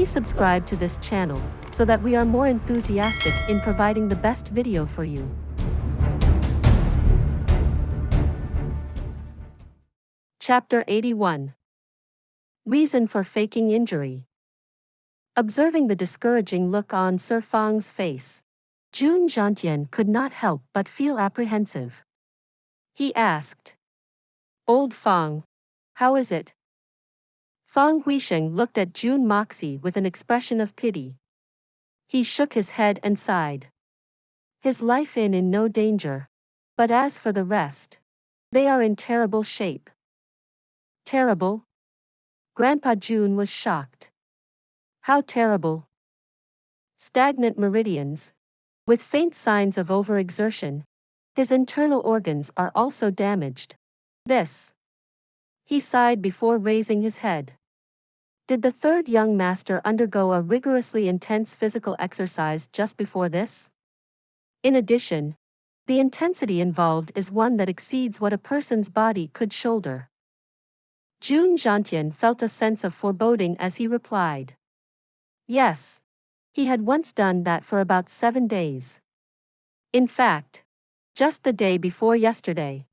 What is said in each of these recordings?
Please subscribe to this channel so that we are more enthusiastic in providing the best video for you. Chapter 81. Reason for faking injury. Observing the discouraging look on Sir Fang's face, Jun Xie could not help but feel apprehensive. He asked, "Old Fang, how is it?" Fang Huisheng looked at Jun Moxie with an expression of pity. He shook his head and sighed. His life in no danger. But as for the rest, they are in terrible shape. Terrible? Grandpa Jun was shocked. How terrible? Stagnant meridians. With faint signs of overexertion. His internal organs are also damaged. This. He sighed before raising his head. Did the third young master undergo a rigorously intense physical exercise just before this? In addition, the intensity involved is one that exceeds what a person's body could shoulder. Jun Xie felt a sense of foreboding as he replied. Yes. He had once done that for about 7 days. In fact, just the day before yesterday.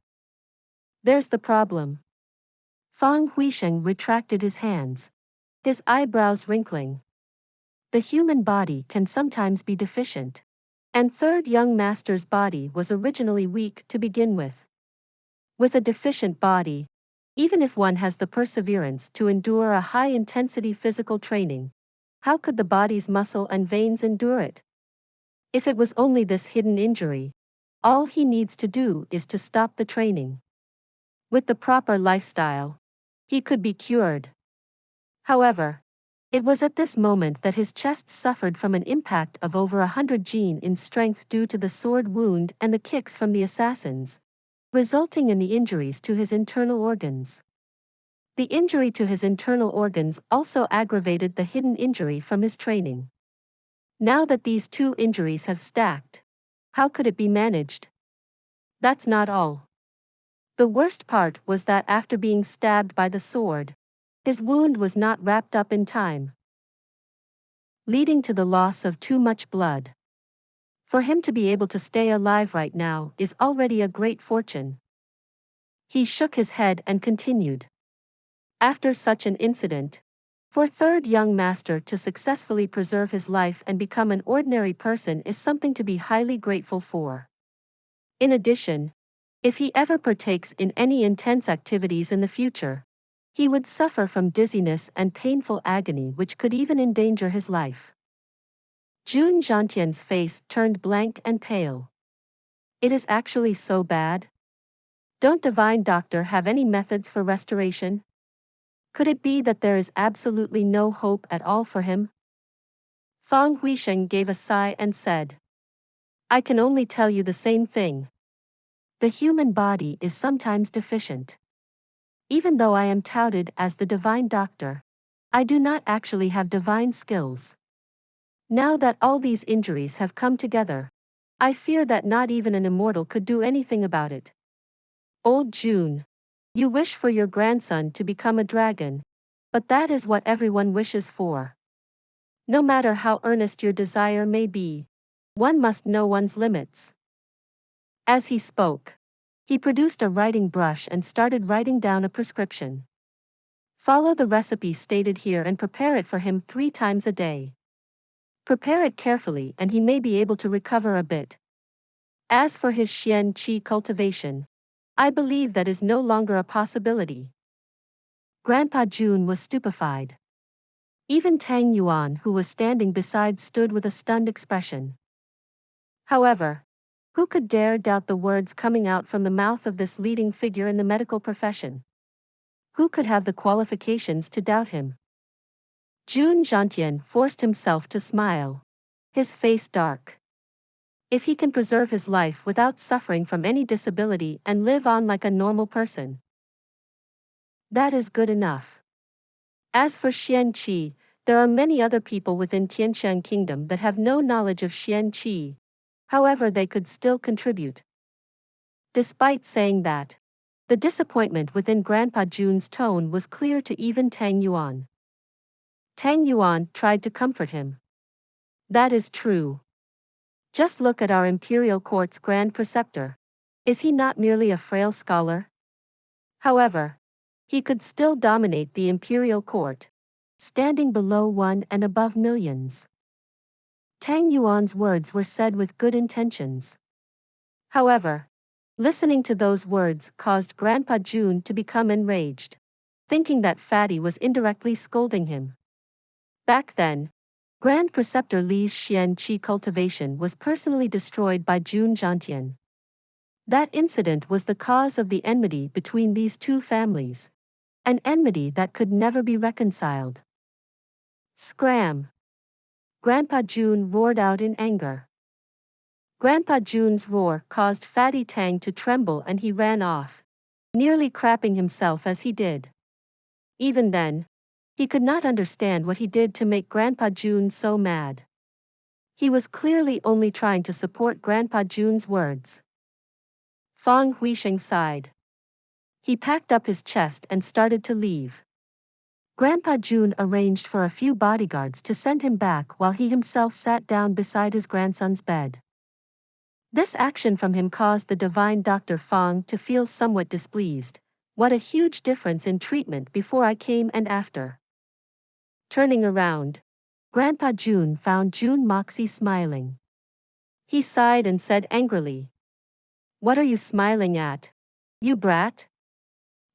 There's the problem. Fang Huisheng retracted his hands, his eyebrows wrinkling. The human body can sometimes be deficient, and third young master's body was originally weak to begin with. With a deficient body, even if one has the perseverance to endure a high-intensity physical training, how could the body's muscle and veins endure it? If it was only this hidden injury, all he needs to do is to stop the training. With the proper lifestyle, he could be cured. However, it was at this moment that his chest suffered from an impact of over 100 gene in strength due to the sword wound and the kicks from the assassins, resulting in the injuries to his internal organs. The injury to his internal organs also aggravated the hidden injury from his training. Now that these two injuries have stacked, how could it be managed? That's not all. The worst part was that after being stabbed by the sword, his wound was not wrapped up in time, leading to the loss of too much blood. For him to be able to stay alive right now is already a great fortune. He shook his head and continued. After such an incident, for third young master to successfully preserve his life and become an ordinary person is something to be highly grateful for. In addition, if he ever partakes in any intense activities in the future, he would suffer from dizziness and painful agony which could even endanger his life. Jun Xie's face turned blank and pale. It is actually so bad? Don't Divine Doctor have any methods for restoration? Could it be that there is absolutely no hope at all for him? Fang Huisheng gave a sigh and said, I can only tell you the same thing. The human body is sometimes deficient. Even though I am touted as the Divine Doctor, I do not actually have divine skills. Now that all these injuries have come together, I fear that not even an immortal could do anything about it. Old Jun, you wish for your grandson to become a dragon, but that is what everyone wishes for. No matter how earnest your desire may be, one must know one's limits. As he spoke, he produced a writing brush and started writing down a prescription. Follow the recipe stated here and prepare it for him 3 times a day. Prepare it carefully and he may be able to recover a bit. As for his Xian Qi cultivation, I believe that is no longer a possibility. Grandpa Jun was stupefied. Even Tang Yuan, who was standing beside, stood with a stunned expression. However, who could dare doubt the words coming out from the mouth of this leading figure in the medical profession? Who could have the qualifications to doubt him? Jun Xie forced himself to smile, his face dark. If he can preserve his life without suffering from any disability and live on like a normal person, that is good enough. As for Xian Qi, there are many other people within Tianqiang Kingdom that have no knowledge of Xian Qi. However, they could still contribute. Despite saying that, the disappointment within Grandpa Jun's tone was clear to even Tang Yuan. Tang Yuan tried to comfort him. That is true. Just look at our imperial court's grand preceptor. Is he not merely a frail scholar? However, he could still dominate the imperial court, standing below one and above millions. Tang Yuan's words were said with good intentions. However, listening to those words caused Grandpa Jun to become enraged, thinking that Fatty was indirectly scolding him. Back then, Grand Preceptor Li's Xian Qi cultivation was personally destroyed by Jun Zhantian. That incident was the cause of the enmity between these two families, an enmity that could never be reconciled. Scram! Grandpa Jun roared out in anger. Grandpa Jun's roar caused Fatty Tang to tremble and he ran off, nearly crapping himself as he did. Even then, he could not understand what he did to make Grandpa Jun so mad. He was clearly only trying to support Grandpa Jun's words. Fang Huisheng sighed. He packed up his chest and started to leave. Grandpa Jun arranged for a few bodyguards to send him back while he himself sat down beside his grandson's bed. This action from him caused the divine Dr. Fang to feel somewhat displeased. What a huge difference in treatment before I came and after. Turning around, Grandpa Jun found Jun Moxie smiling. He sighed and said angrily, "What are you smiling at, you brat?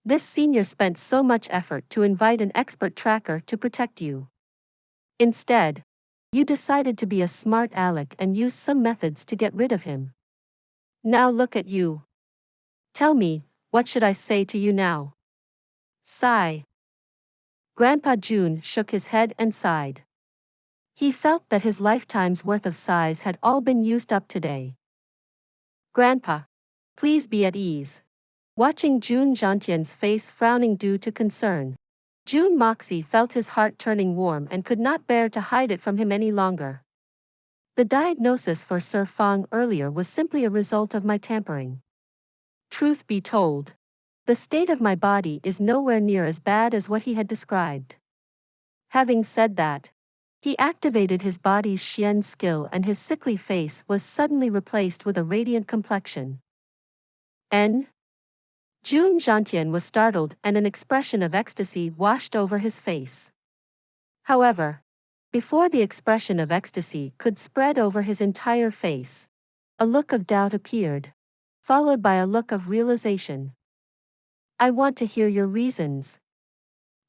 This senior spent so much effort to invite an expert tracker to protect you. Instead, you decided to be a smart aleck and use some methods to get rid of him. Now look at you. Tell me, what should I say to you now?" Sigh. Grandpa Jun shook his head and sighed. He felt that his lifetime's worth of sighs had all been used up today. "Grandpa, please be at ease." Watching Jun Zhantian's face frowning due to concern, Jun Moxie felt his heart turning warm and could not bear to hide it from him any longer. The diagnosis for Sir Fang earlier was simply a result of my tampering. Truth be told, the state of my body is nowhere near as bad as what he had described. Having said that, he activated his body's Xian skill and his sickly face was suddenly replaced with a radiant complexion. Jun Zhantian was startled and an expression of ecstasy washed over his face. However, before the expression of ecstasy could spread over his entire face, a look of doubt appeared, followed by a look of realization. "I want to hear your reasons.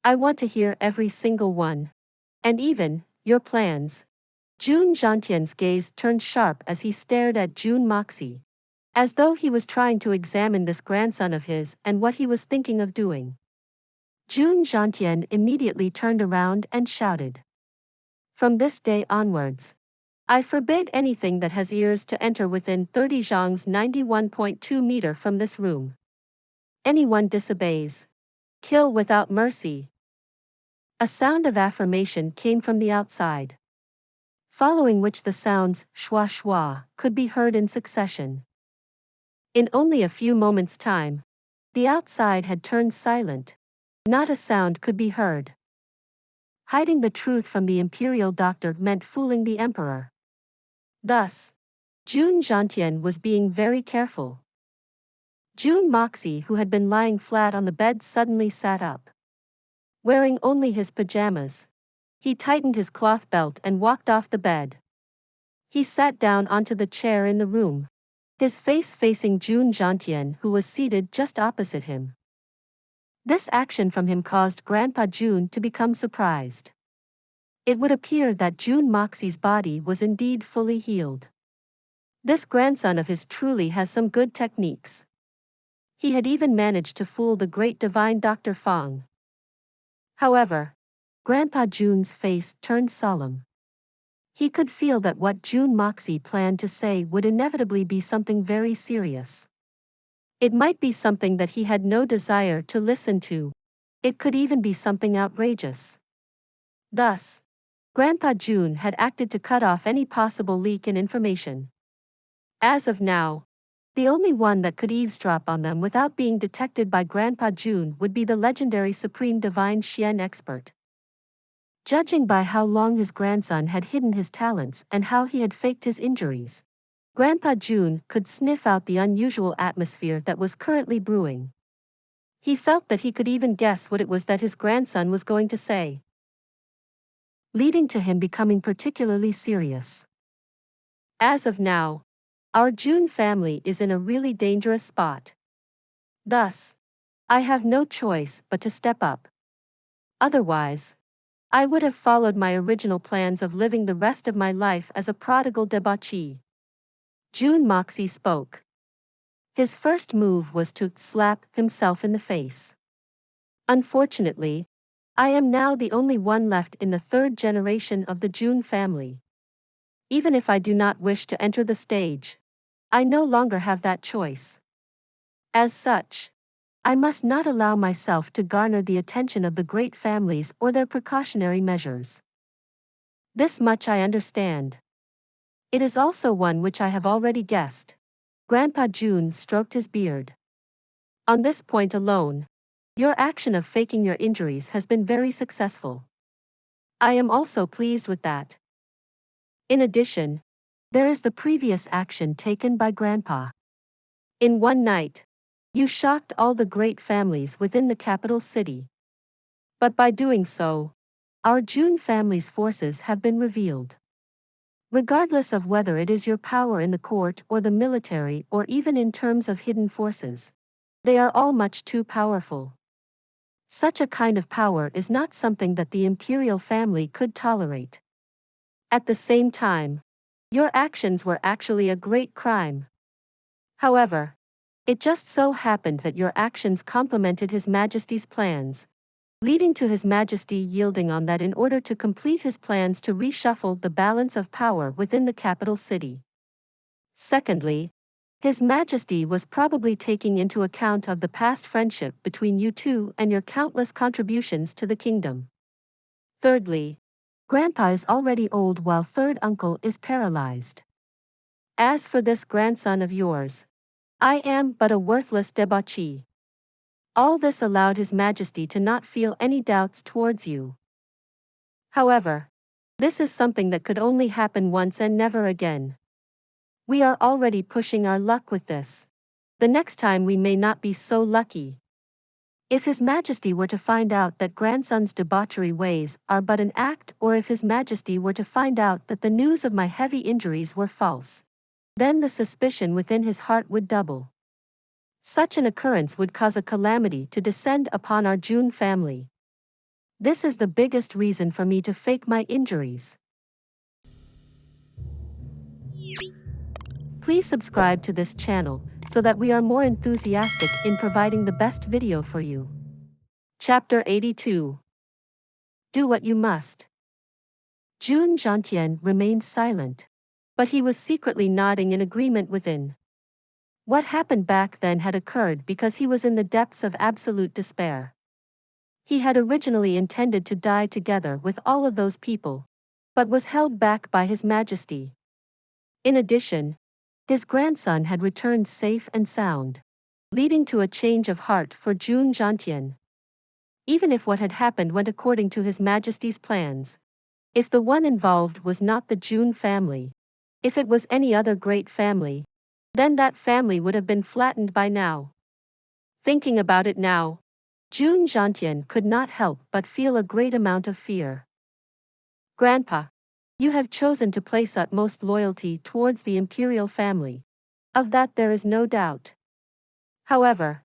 I want to hear every single one. And even your plans." Jun Zhantian's gaze turned sharp as he stared at Jun Moxie, as though he was trying to examine this grandson of his and what he was thinking of doing. Jun Zhantian immediately turned around and shouted, "From this day onwards, I forbid anything that has ears to enter within 30 zhang's 91.2 meter from this room. Anyone disobeys, kill without mercy." A sound of affirmation came from the outside, following which the sounds shwa shwa could be heard in succession. In only a few moments' time, the outside had turned silent. Not a sound could be heard. Hiding the truth from the imperial doctor meant fooling the emperor. Thus, Jun Zhantian was being very careful. Jun Moxie, who had been lying flat on the bed, suddenly sat up. Wearing only his pajamas, he tightened his cloth belt and walked off the bed. He sat down onto the chair in the room, his face facing Jun Zhantian, who was seated just opposite him. This action from him caused Grandpa Jun to become surprised. It would appear that Jun Moxie's body was indeed fully healed. This grandson of his truly has some good techniques. He had even managed to fool the great divine Dr. Fang. However, Grandpa Jun's face turned solemn. He could feel that what Jun Moxie planned to say would inevitably be something very serious. It might be something that he had no desire to listen to. It could even be something outrageous. Thus, Grandpa Jun had acted to cut off any possible leak in information. As of now, the only one that could eavesdrop on them without being detected by Grandpa Jun would be the legendary Supreme Divine Xian expert. Judging by how long his grandson had hidden his talents and how he had faked his injuries, Grandpa Jun could sniff out the unusual atmosphere that was currently brewing. He felt that he could even guess what it was that his grandson was going to say, leading to him becoming particularly serious. As of now, our Jun family is in a really dangerous spot. Thus, I have no choice but to step up. Otherwise, I would have followed my original plans of living the rest of my life as a prodigal debauchee. Jun Moxie spoke. His first move was to slap himself in the face. Unfortunately, I am now the only one left in the third generation of the Jun family. Even if I do not wish to enter the stage, I no longer have that choice. As such, I must not allow myself to garner the attention of the great families or their precautionary measures. This much I understand. It is also one which I have already guessed. Grandpa Jun stroked his beard. On this point alone, your action of faking your injuries has been very successful. I am also pleased with that. In addition, there is the previous action taken by Grandpa. In one night, you shocked all the great families within the capital city. But by doing so, our Jun family's forces have been revealed. Regardless of whether it is your power in the court or the military or even in terms of hidden forces, they are all much too powerful. Such a kind of power is not something that the imperial family could tolerate. At the same time, your actions were actually a great crime. However, it just so happened that your actions complemented His Majesty's plans, leading to His Majesty yielding on that in order to complete his plans to reshuffle the balance of power within the capital city. Secondly, His Majesty was probably taking into account of the past friendship between you two and your countless contributions to the kingdom. Thirdly, Grandpa is already old while third uncle is paralyzed. As for this grandson of yours, I am but a worthless debauchee. All this allowed His Majesty to not feel any doubts towards you. However, this is something that could only happen once and never again. We are already pushing our luck with this. The next time we may not be so lucky. If His Majesty were to find out that grandson's debauchery ways are but an act, or if His Majesty were to find out that the news of my heavy injuries were false, then the suspicion within his heart would double. Such an occurrence would cause a calamity to descend upon our Jun family. This is the biggest reason for me to fake my injuries. Please subscribe to this channel so that we are more enthusiastic in providing the best video for you. Chapter 82. Do what you must. Jun Xie remained silent, but he was secretly nodding in agreement within. What happened back then had occurred because he was in the depths of absolute despair. He had originally intended to die together with all of those people, but was held back by His Majesty. In addition, his grandson had returned safe and sound, leading to a change of heart for Jun Xie. Even if what had happened went according to His Majesty's plans, if the one involved was not the Jun family, if it was any other great family, then that family would have been flattened by now. Thinking about it now, Jun Xie could not help but feel a great amount of fear. Grandpa, you have chosen to place utmost loyalty towards the imperial family. Of that there is no doubt. However,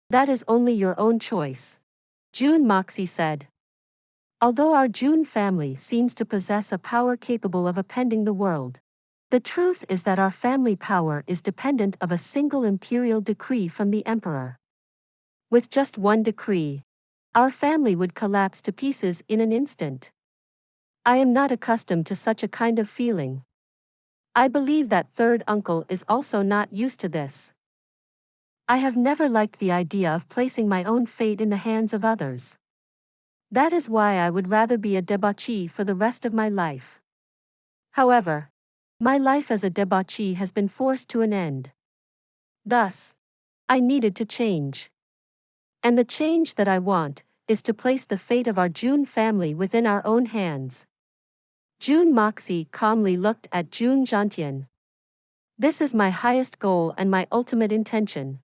that is only your own choice, Jun Moxie said. Although our Jun family seems to possess a power capable of upending the world, the truth is that our family power is dependent of a single imperial decree from the emperor. With just one decree, our family would collapse to pieces in an instant. I am not accustomed to such a kind of feeling. I believe that third uncle is also not used to this. I have never liked the idea of placing my own fate in the hands of others. That is why I would rather be a debauchee for the rest of my life. However, my life as a debauchee has been forced to an end. Thus, I needed to change. And the change that I want is to place the fate of our Jun family within our own hands. Jun Moxie calmly looked at Jun Xie. This is my highest goal and my ultimate intention.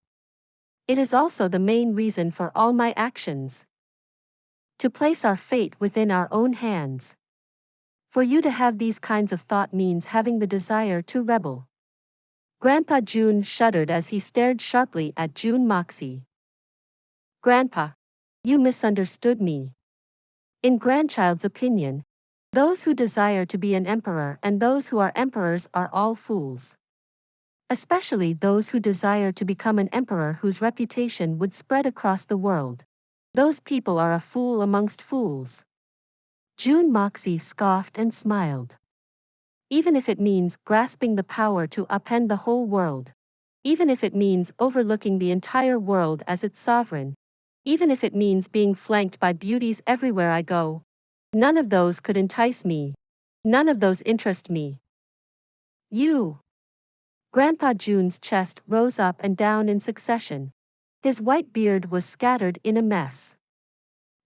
It is also the main reason for all my actions. To place our fate within our own hands. For you to have these kinds of thought means having the desire to rebel. Grandpa Jun shuddered as he stared sharply at Jun Moxie. Grandpa, you misunderstood me. In grandchild's opinion, those who desire to be an emperor and those who are emperors are all fools. Especially those who desire to become an emperor whose reputation would spread across the world. Those people are a fool amongst fools. Jun Moxie scoffed and smiled. Even if it means grasping the power to upend the whole world. Even if it means overlooking the entire world as its sovereign. Even if it means being flanked by beauties everywhere I go. None of those could entice me. None of those interest me. You. Grandpa Jun's chest rose up and down in succession. His white beard was scattered in a mess.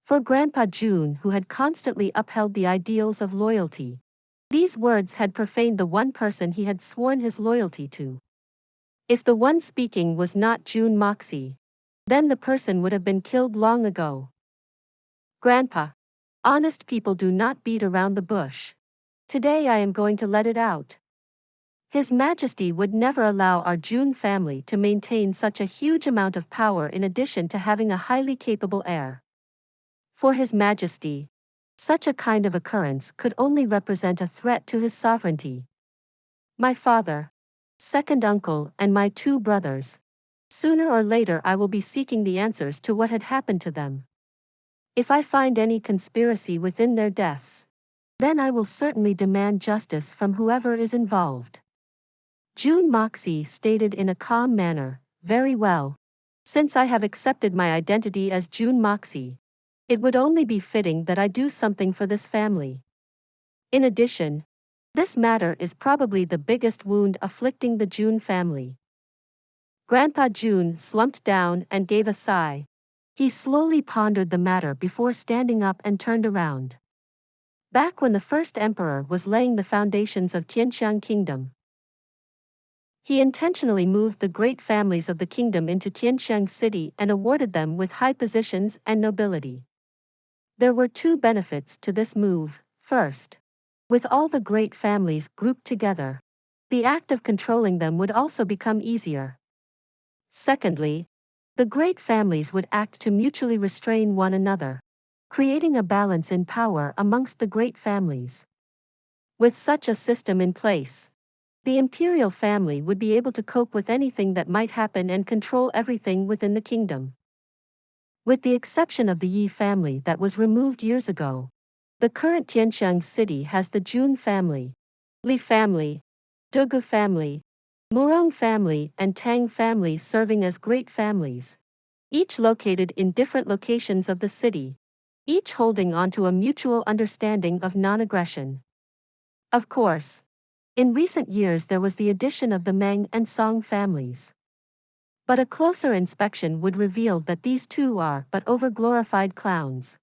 For Grandpa Jun, who had constantly upheld the ideals of loyalty, these words had profaned the one person he had sworn his loyalty to. If the one speaking was not Jun Moxie, then the person would have been killed long ago. Grandpa, honest people do not beat around the bush. Today I am going to let it out. His Majesty would never allow our Jun family to maintain such a huge amount of power in addition to having a highly capable heir. For His Majesty, such a kind of occurrence could only represent a threat to his sovereignty. My father, second uncle, and my two brothers. Sooner or later I will be seeking the answers to what had happened to them. If I find any conspiracy within their deaths, then I will certainly demand justice from whoever is involved. Jun Moxie stated in a calm manner, very well. Since I have accepted my identity as Jun Moxie, it would only be fitting that I do something for this family. In addition, this matter is probably the biggest wound afflicting the Jun family. Grandpa Jun slumped down and gave a sigh. He slowly pondered the matter before standing up and turned around. Back when the first emperor was laying the foundations of Tianxiang Kingdom, he intentionally moved the great families of the kingdom into Tianxiang City and awarded them with high positions and nobility. There were two benefits to this move. First, with all the great families grouped together, the act of controlling them would also become easier. Secondly, the great families would act to mutually restrain one another, creating a balance in power amongst the great families. With such a system in place, the imperial family would be able to cope with anything that might happen and control everything within the kingdom. With the exception of the Yi family that was removed years ago, the current Tianxiang city has the Jun family, Li family, Dugu family, Murong family, and Tang family serving as great families, each located in different locations of the city, each holding on to a mutual understanding of non-aggression. Of course, in recent years there was the addition of the Meng and Song families. But a closer inspection would reveal that these two are but overglorified clowns.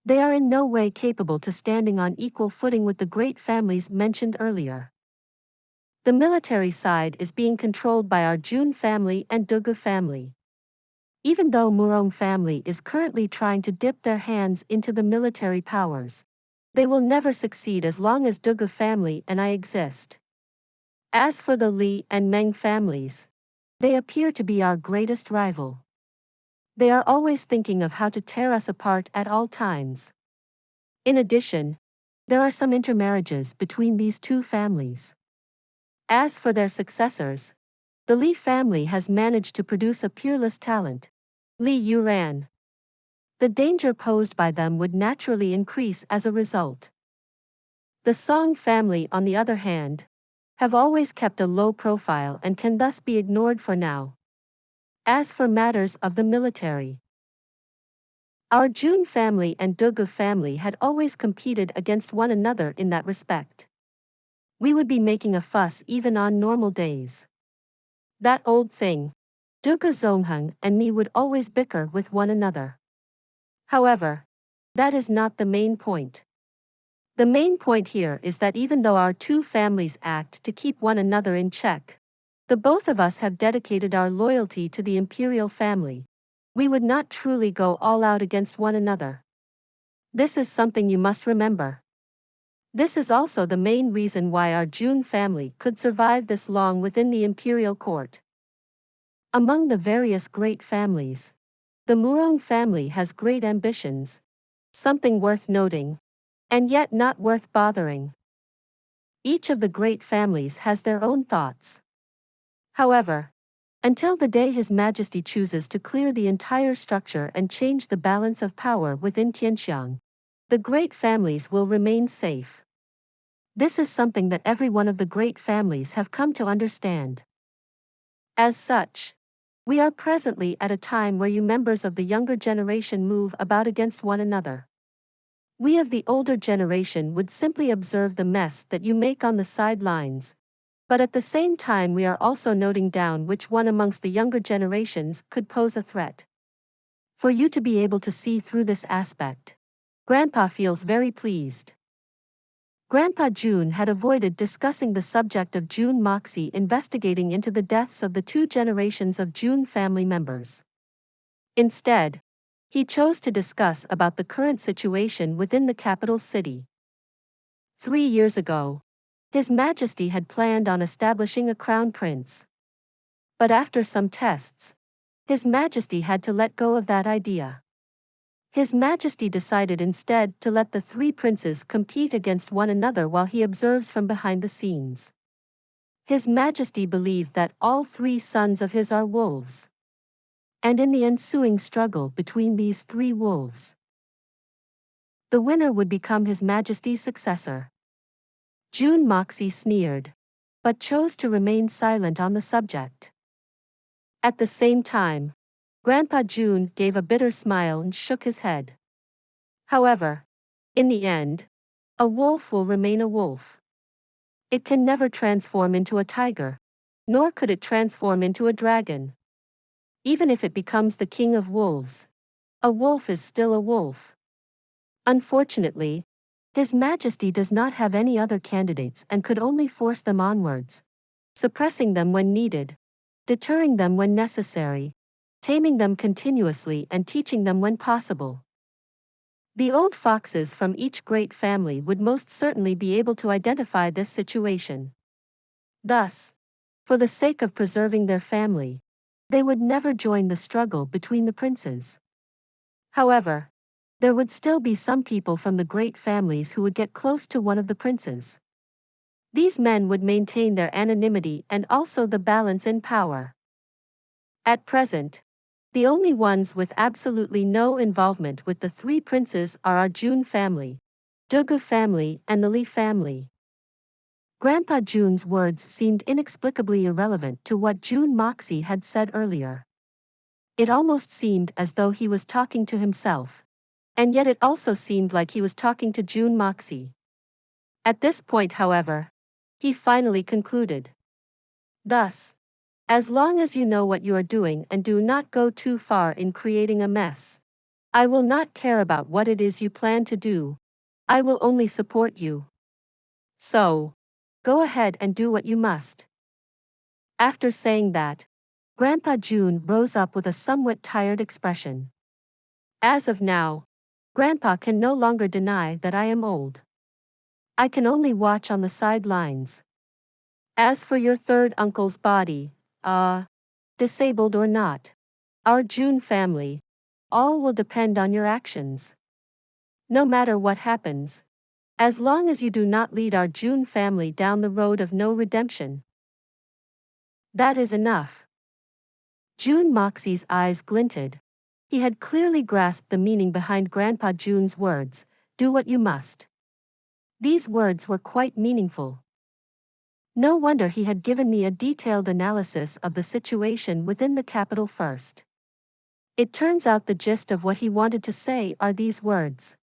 They are in no way capable to standing on equal footing with the great families mentioned earlier. The military side is being controlled by our Jun family and Dugu family. Even though Murong family is currently trying to dip their hands into the military powers, they will never succeed as long as Dugu family and I exist. As for the Li and Meng families, they appear to be our greatest rival. They are always thinking of how to tear us apart at all times. In addition, there are some intermarriages between these two families. As for their successors, the Li family has managed to produce a peerless talent, Li Yuran. The danger posed by them would naturally increase as a result. The Song family, on the other hand, have always kept a low profile and can thus be ignored for now. As for matters of the military, our Jun family and Dugu family had always competed against one another in that respect. We would be making a fuss even on normal days. That old thing, Dugu Zongheng and me would always bicker with one another. However, that is not the main point. The main point here is that even though our two families act to keep one another in check, the both of us have dedicated our loyalty to the imperial family. We would not truly go all out against one another. This is something you must remember. This is also the main reason why our Jun family could survive this long within the imperial court. Among the various great families, the Murong family has great ambitions, something worth noting, and yet not worth bothering. Each of the great families has their own thoughts. However, until the day His Majesty chooses to clear the entire structure and change the balance of power within Tianxiang, the great families will remain safe. This is something that every one of the great families have come to understand. As such, we are presently at a time where you members of the younger generation move about against one another. We of the older generation would simply observe the mess that you make on the sidelines, but at the same time we are also noting down which one amongst the younger generations could pose a threat. For you to be able to see through this aspect, Grandpa feels very pleased. Grandpa Jun had avoided discussing the subject of Jun Moxie investigating into the deaths of the two generations of Jun family members. Instead, he chose to discuss about the current situation within the capital city. 3 years ago, His Majesty had planned on establishing a crown prince. But after some tests, His Majesty had to let go of that idea. His Majesty decided instead to let the three princes compete against one another while he observes from behind the scenes. His Majesty believed that all three sons of his are wolves. And in the ensuing struggle between these three wolves, the winner would become His Majesty's successor. Jun Moxie sneered, but chose to remain silent on the subject. At the same time, Grandpa Jun gave a bitter smile and shook his head. However, in the end, a wolf will remain a wolf. It can never transform into a tiger, nor could it transform into a dragon. Even if it becomes the king of wolves, a wolf is still a wolf. Unfortunately, His Majesty does not have any other candidates and could only force them onwards, suppressing them when needed, deterring them when necessary, taming them continuously and teaching them when possible. The old foxes from each great family would most certainly be able to identify this situation. Thus, for the sake of preserving their family, they would never join the struggle between the princes. However, there would still be some people from the great families who would get close to one of the princes. These men would maintain their anonymity and also the balance in power. At present, the only ones with absolutely no involvement with the three princes are our Jun family, Dugu family and the Li family. Grandpa Jun's words seemed inexplicably irrelevant to what Jun Moxie had said earlier. It almost seemed as though he was talking to himself, and yet it also seemed like he was talking to Jun Moxie. At this point, however, he finally concluded. Thus, as long as you know what you are doing and do not go too far in creating a mess, I will not care about what it is you plan to do. I will only support you. So, go ahead and do what you must. After saying that, Grandpa Jun rose up with a somewhat tired expression. As of now, Grandpa can no longer deny that I am old. I can only watch on the sidelines. As for your third uncle's body, disabled or not, our Jun family, all will depend on your actions. No matter what happens, as long as you do not lead our Jun family down the road of no redemption. That is enough. Jun Moxie's eyes glinted. He had clearly grasped the meaning behind Grandpa Jun's words, do what you must. These words were quite meaningful. No wonder he had given me a detailed analysis of the situation within the capital first. It turns out the gist of what he wanted to say are these words.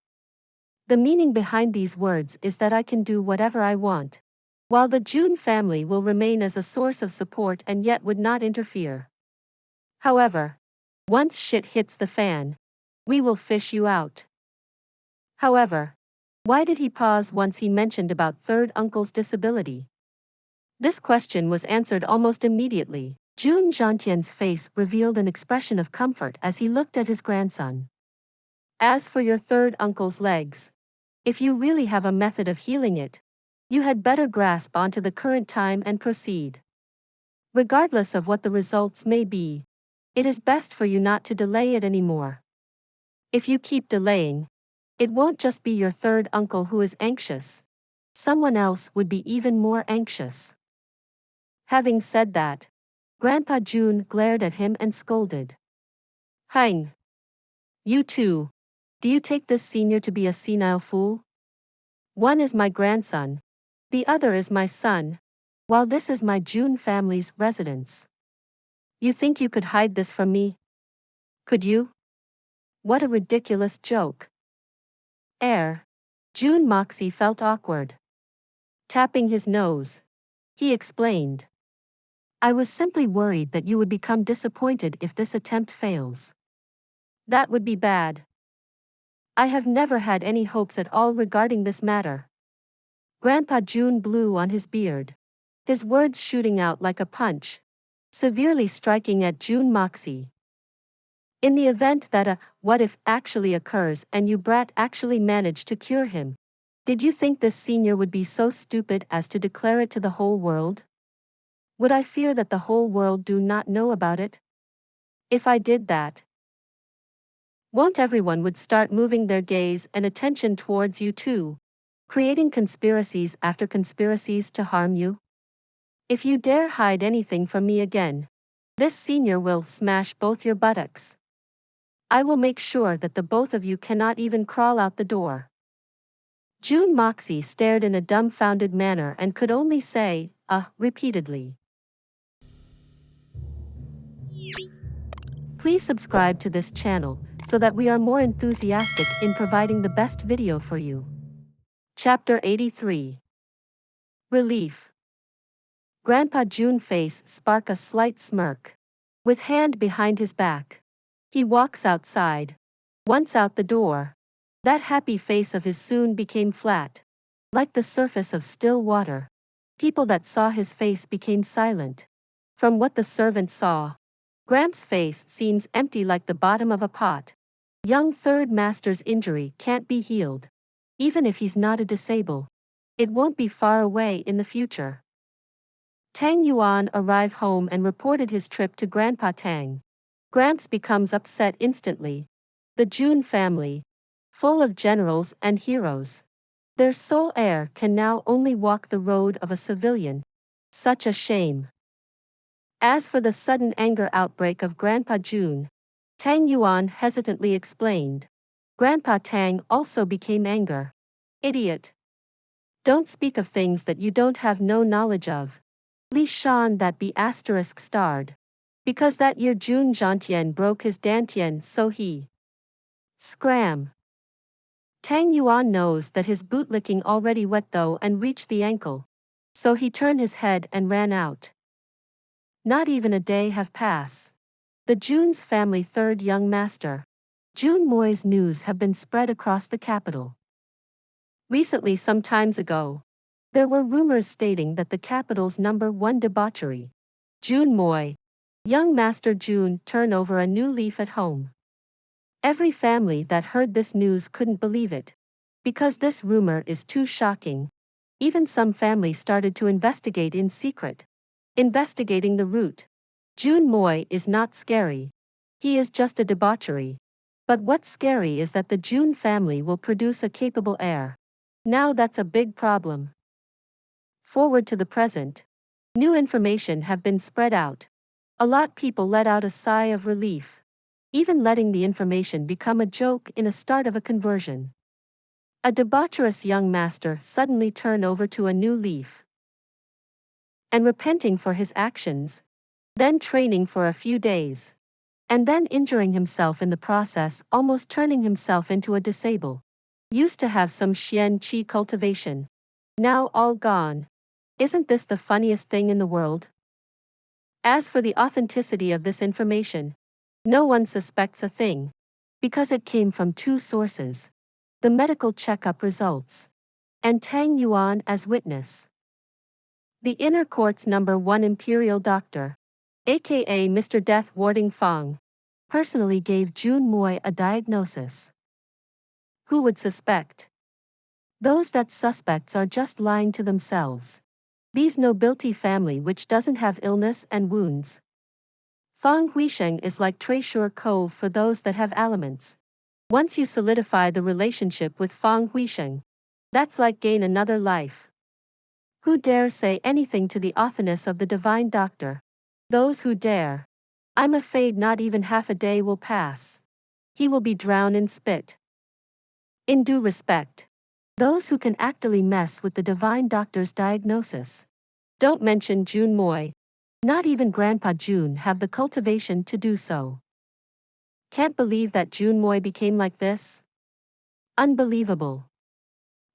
The meaning behind these words is that I can do whatever I want, while the Jun family will remain as a source of support and yet would not interfere. However, once shit hits the fan, We will fish you out. However, why did he pause once he mentioned about third uncle's disability? This question was answered almost immediately. Jun Xie's face revealed an expression of comfort as he looked at his grandson. As for your third uncle's legs, if you really have a method of healing it, you had better grasp onto the current time and proceed. Regardless of what the results may be, it is best for you not to delay it anymore. If you keep delaying, it won't just be your third uncle who is anxious. Someone else would be even more anxious. Having said that, Grandpa Jun glared at him and scolded. Hein! You too. Do you take this senior to be a senile fool? One is my grandson. The other is my son. While this is my Jun family's residence. You think you could hide this from me? Could you? What a ridiculous joke. Jun Moxie felt awkward. Tapping his nose, he explained. I was simply worried that you would become disappointed if this attempt fails. That would be bad. I have never had any hopes at all regarding this matter. Grandpa Jun blew on his beard, his words shooting out like a punch, severely striking at Jun Moxie. In the event that a what if actually occurs and you brat actually manage to cure him, did you think this senior would be so stupid as to declare it to the whole world? Would I fear that the whole world do not know about it? If I did that, won't everyone would start moving their gaze and attention towards you too, creating conspiracies after conspiracies to harm you? If you dare hide anything from me again, this senior will smash both your buttocks. I will make sure that the both of you cannot even crawl out the door. Jun Moxie stared in a dumbfounded manner and could only say, repeatedly. Please subscribe to this channel, so that we are more enthusiastic in providing the best video for you. Chapter 83. Relief. Grandpa Jun's face sparked a slight smirk. With hand behind his back, he walks outside. Once out the door, that happy face of his soon became flat, like the surface of still water. People that saw his face became silent. From what the servant saw, Gramps' face seems empty like the bottom of a pot. Young third master's injury can't be healed. Even if he's not a disable, it won't be far away in the future. Tang Yuan arrived home and reported his trip to Grandpa Tang. Gramps becomes upset instantly. The Jun family, full of generals and heroes, their sole heir can now only walk the road of a civilian. Such a shame. As for the sudden anger outbreak of Grandpa Jun, Tang Yuan hesitantly explained. Grandpa Tang also became anger. Idiot. Don't speak of things that you don't have no knowledge of. Li Shan that be asterisk starred. Because that year Jun Zhantien broke his dantian so he. Scram. Tang Yuan knows that his bootlicking already wet though and reached the ankle. So he turned his head and ran out. Not even a day have passed. The Jun's family third young master, Jun Moi's news have been spread across the capital. Recently, some times ago, there were rumors stating that the capital's #1 debauchery, Jun Moi, young master Jun, turn over a new leaf at home. Every family that heard this news couldn't believe it. Because this rumor is too shocking. Even some families started to investigate in secret. Investigating the root. Jun Moi is not scary. He is just a debauchery. But what's scary is that the Jun family will produce a capable heir. Now that's a big problem. Forward to the present. New information have been spread out. A lot people let out a sigh of relief. Even letting the information become a joke in a start of a conversion. A debaucherous young master suddenly turned over to a new leaf. And repenting for his actions. Then training for a few days. And then injuring himself in the process, almost turning himself into a disable. Used to have some Xian Qi cultivation. Now all gone. Isn't this the funniest thing in the world? As for the authenticity of this information, no one suspects a thing. because it came from two sources: the medical checkup results, and Tang Yuan as witness. The Inner Court's #1 imperial doctor, aka Mr. Death Warding Fang, personally gave Jun Moy a diagnosis. Who would suspect? Those that suspects are just lying to themselves. These nobility family which doesn't have illness and wounds. Fang Huisheng is like Treasure Cove for those that have ailments. Once you solidify the relationship with Fang Huisheng, that's like gain another life. Who dare say anything to the authorness of the divine doctor? Those who dare. I'm afraid not even half a day will pass. He will be drowned in spit. In due respect, those who can actively mess with the divine doctor's diagnosis. Don't mention Jun Moy. Not even Grandpa Jun have the cultivation to do so. Can't believe that Jun Moy became like this. Unbelievable.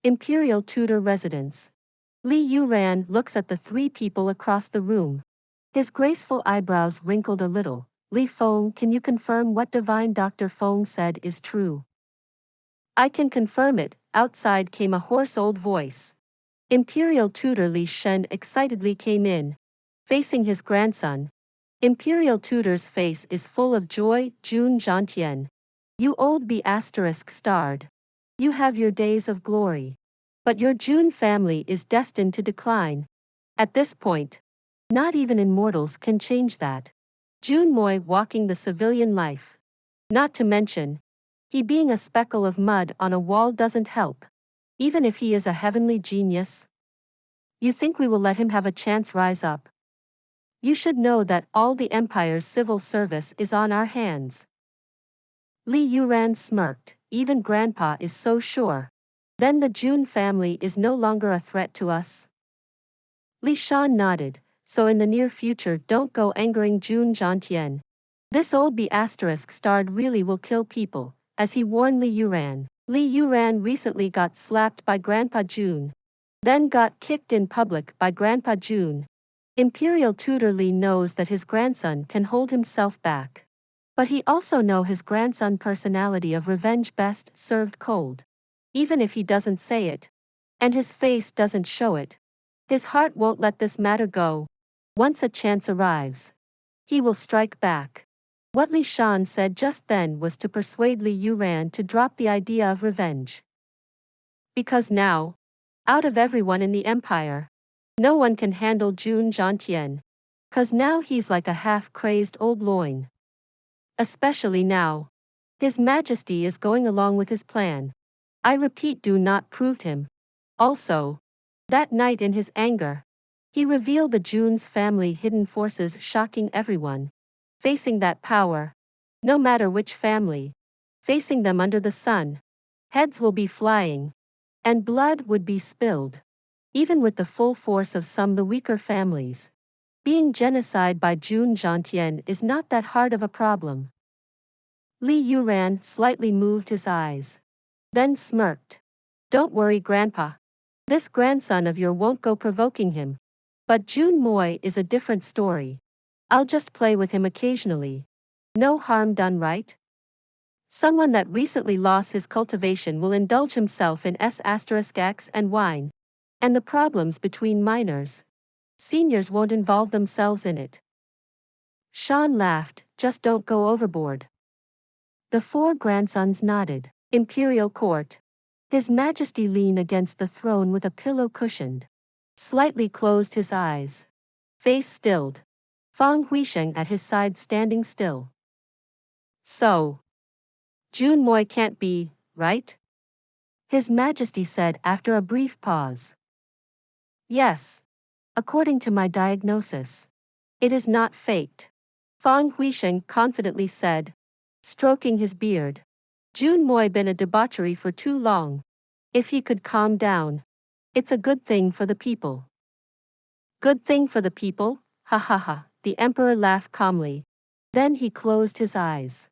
Imperial Tudor residence. Li Yuran looks at the three people across the room. His graceful eyebrows wrinkled a little. Li Feng, can you confirm what divine Dr. Feng said is true? I can confirm it. Outside came a hoarse old voice. Imperial Tutor Li Shen excitedly came in, facing his grandson. Imperial Tutor's face is full of joy. Jun Zhantian, you old B***starred. You have your days of glory. But your Jun family is destined to decline. At this point, not even immortals can change that. Jun Moy walking the civilian life. Not to mention, he being a speckle of mud on a wall doesn't help. Even if he is a heavenly genius. You think we will let him have a chance rise up? You should know that all the Empire's civil service is on our hands. Li Yuran smirked. Even Grandpa is so sure. Then the Jun family is no longer a threat to us? Li Shan nodded. So in the near future don't go angering Jun Zhantian. This old B***starred really will kill people, as he warned Li Yuran. Li Yuran recently got slapped by Grandpa Jun. Then got kicked in public by Grandpa Jun. Imperial Tutor Li knows that his grandson can hold himself back. But he also know his grandson personality of revenge best served cold. Even if he doesn't say it, and his face doesn't show it, his heart won't let this matter go. Once a chance arrives, he will strike back. What Li Shan said just then was to persuade Li Yuran to drop the idea of revenge. Because now, out of everyone in the Empire, no one can handle Jun Zhantian. 'Cause now he's like a half-crazed old loin. Especially now. His Majesty is going along with his plan. I repeat, do not prove him. Also, that night in his anger, he revealed the Jun's family hidden forces, shocking everyone. Facing that power, no matter which family, facing them under the sun, heads will be flying, and blood would be spilled. Even with the full force of some the weaker families. Being genocide by Jun Zhantian is not that hard of a problem. Li Yuran slightly moved his eyes. Then smirked. Don't worry, Grandpa. This grandson of yours won't go provoking him. But Jun Moy is a different story. I'll just play with him occasionally. No harm done, right? Someone that recently lost his cultivation will indulge himself in s**x and wine. And the problems between minors. Seniors won't involve themselves in it. Shan laughed. Just don't go overboard. The four grandsons nodded. Imperial Court. His Majesty leaned against the throne with a pillow cushioned. Slightly closed his eyes. Face stilled. Fang Huisheng at his side standing still. So. Jun Moy can't be, right? His Majesty said after a brief pause. Yes. According to my diagnosis. It is not faked. Fang Huisheng confidently said, stroking his beard. Jun Moy been a debauchery for too long. If he could calm down. It's a good thing for the people. Good thing for the people? Ha ha ha. The emperor laughed calmly. Then he closed his eyes.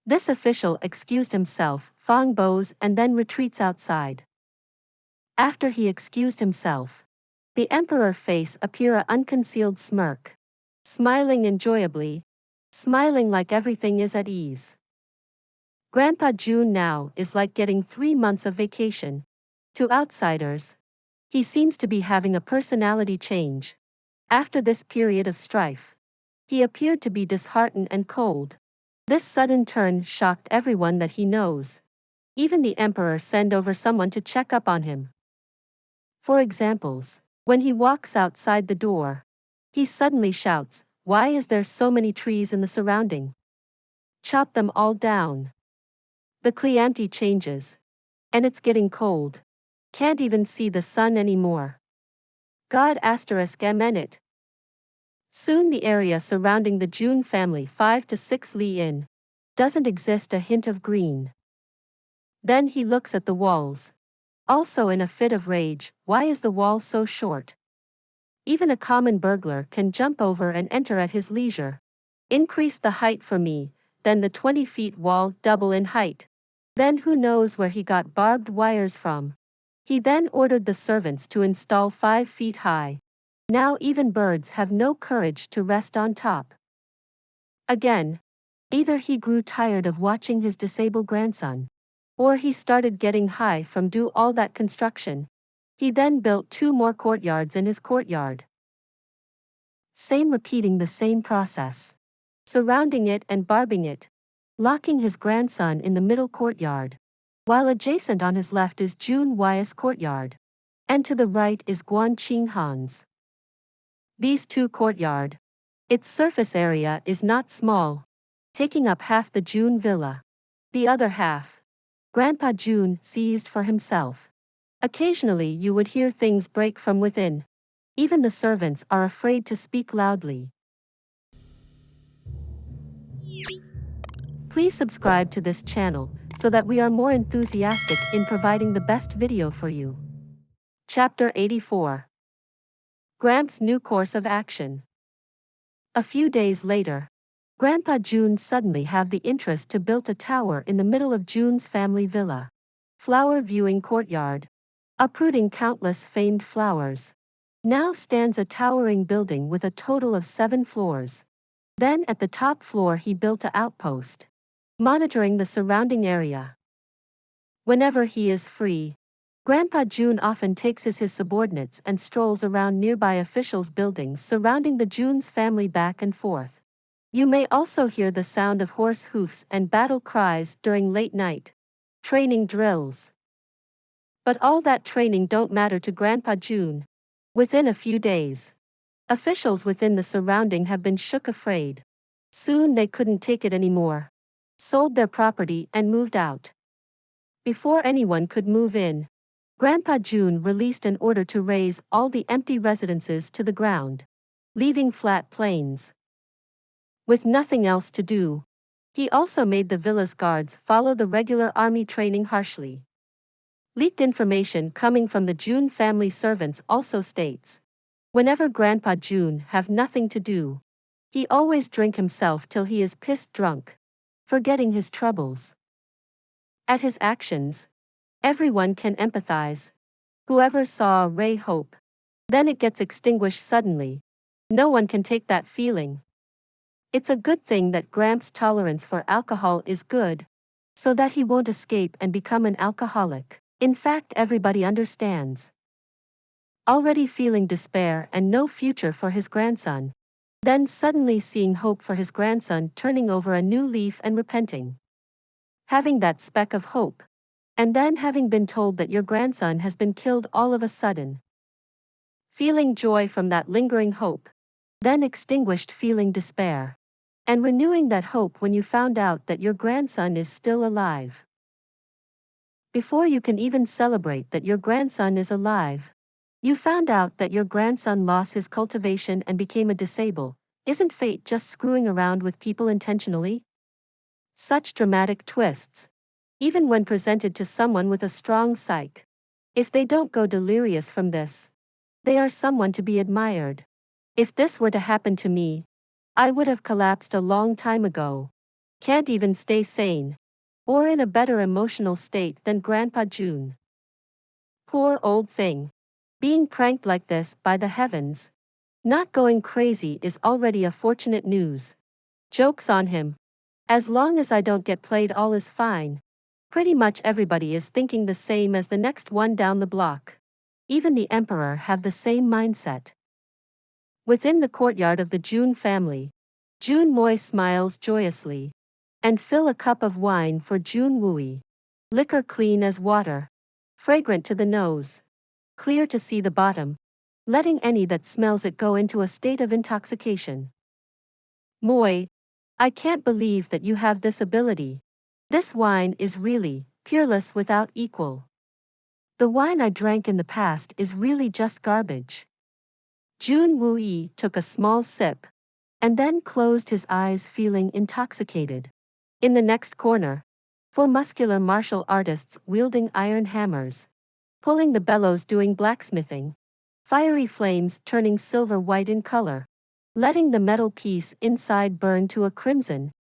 This official excused himself, Fang bows, and then retreats outside. After he excused himself, the emperor's face appeared an unconcealed smirk. Smiling enjoyably. Smiling like everything is at ease. Grandpa Jun now is like getting 3 months of vacation. To outsiders, he seems to be having a personality change. After this period of strife, he appeared to be disheartened and cold. This sudden turn shocked everyone that he knows. Even the emperor sent over someone to check up on him. For examples, when he walks outside the door, he suddenly shouts, "Why is there so many trees in the surrounding? Chop them all down." The climate changes. And it's getting cold. Can't even see the sun anymore. God *it. Soon the area surrounding the Jun family 5 to 6 li in doesn't exist a hint of green. Then he looks at the walls. Also in a fit of rage, why is the wall so short? Even a common burglar can jump over and enter at his leisure. Increase the height for me, then the 20 feet wall double in height. Then who knows where he got barbed wires from. He then ordered the servants to install 5 feet high. Now even birds have no courage to rest on top. Again, either he grew tired of watching his disabled grandson, or he started getting high from do all that construction. He then built 2 more courtyards in his courtyard. Same repeating the same process. Surrounding it and barbing it. Locking his grandson in the middle courtyard. While adjacent on his left is Jun Xie's courtyard. And to the right is Guanqing Han's. These 2 courtyard. Its surface area is not small, taking up half the Jun villa. The other half, Grandpa Jun seized for himself. Occasionally you would hear things break from within. Even the servants are afraid to speak loudly. Please subscribe to this channel so that we are more enthusiastic in providing the best video for you. Chapter 84. Gramps' new course of action. A few days later, Grandpa Jun suddenly have the interest to build a tower in the middle of Jun's family villa. Flower viewing courtyard. Uprooting countless famed flowers. Now stands a towering building with a total of 7 floors. Then at the top floor he built an outpost, monitoring the surrounding area. Whenever he is free, Grandpa Jun often takes his subordinates and strolls around nearby officials' buildings surrounding the Jun's family back and forth. You may also hear the sound of horse hoofs and battle cries during late night training drills. But all that training don't matter to Grandpa Jun. Within a few days, officials within the surrounding have been shook afraid. Soon they couldn't take it anymore. Sold their property and moved out. Before anyone could move in, Grandpa Jun released an order to raze all the empty residences to the ground, leaving flat plains. With nothing else to do, he also made the villa's guards follow the regular army training harshly. Leaked information coming from the Jun family servants also states, whenever Grandpa Jun have nothing to do, he always drink himself till he is pissed drunk, forgetting his troubles. At his actions, everyone can empathize. Whoever saw a ray hope, then it gets extinguished suddenly. No one can take that feeling. It's a good thing that Gramps' tolerance for alcohol is good, so that he won't escape and become an alcoholic. In fact, everybody understands. Already feeling despair and no future for his grandson, then suddenly seeing hope for his grandson turning over a new leaf and repenting. Having that speck of hope, and then having been told that your grandson has been killed all of a sudden. Feeling joy from that lingering hope, then extinguished feeling despair. And renewing that hope when you found out that your grandson is still alive. Before you can even celebrate that your grandson is alive, you found out that your grandson lost his cultivation and became a disabled. Isn't fate just screwing around with people intentionally? Such dramatic twists, even when presented to someone with a strong psyche. If they don't go delirious from this, they are someone to be admired. If this were to happen to me, I would have collapsed a long time ago. Can't even stay sane, or in a better emotional state than Grandpa Jun. Poor old thing. Being pranked like this by the heavens. Not going crazy is already a fortunate news. Joke's on him. As long as I don't get played, all is fine. Pretty much everybody is thinking the same as the next one down the block. Even the emperor have the same mindset. Within the courtyard of the Jun family, Jun Moxie smiles joyously and fill a cup of wine for Jun Wui. Liquor clean as water, fragrant to the nose, clear to see the bottom, letting any that smells it go into a state of intoxication. Moy, I can't believe that you have this ability. This wine is really peerless without equal. The wine I drank in the past is really just garbage. Jun Wui took a small sip and then closed his eyes, feeling intoxicated. In the next corner, four muscular martial artists wielding iron hammers, pulling the bellows, doing blacksmithing, fiery flames turning silver white in color, letting the metal piece inside burn to a crimson,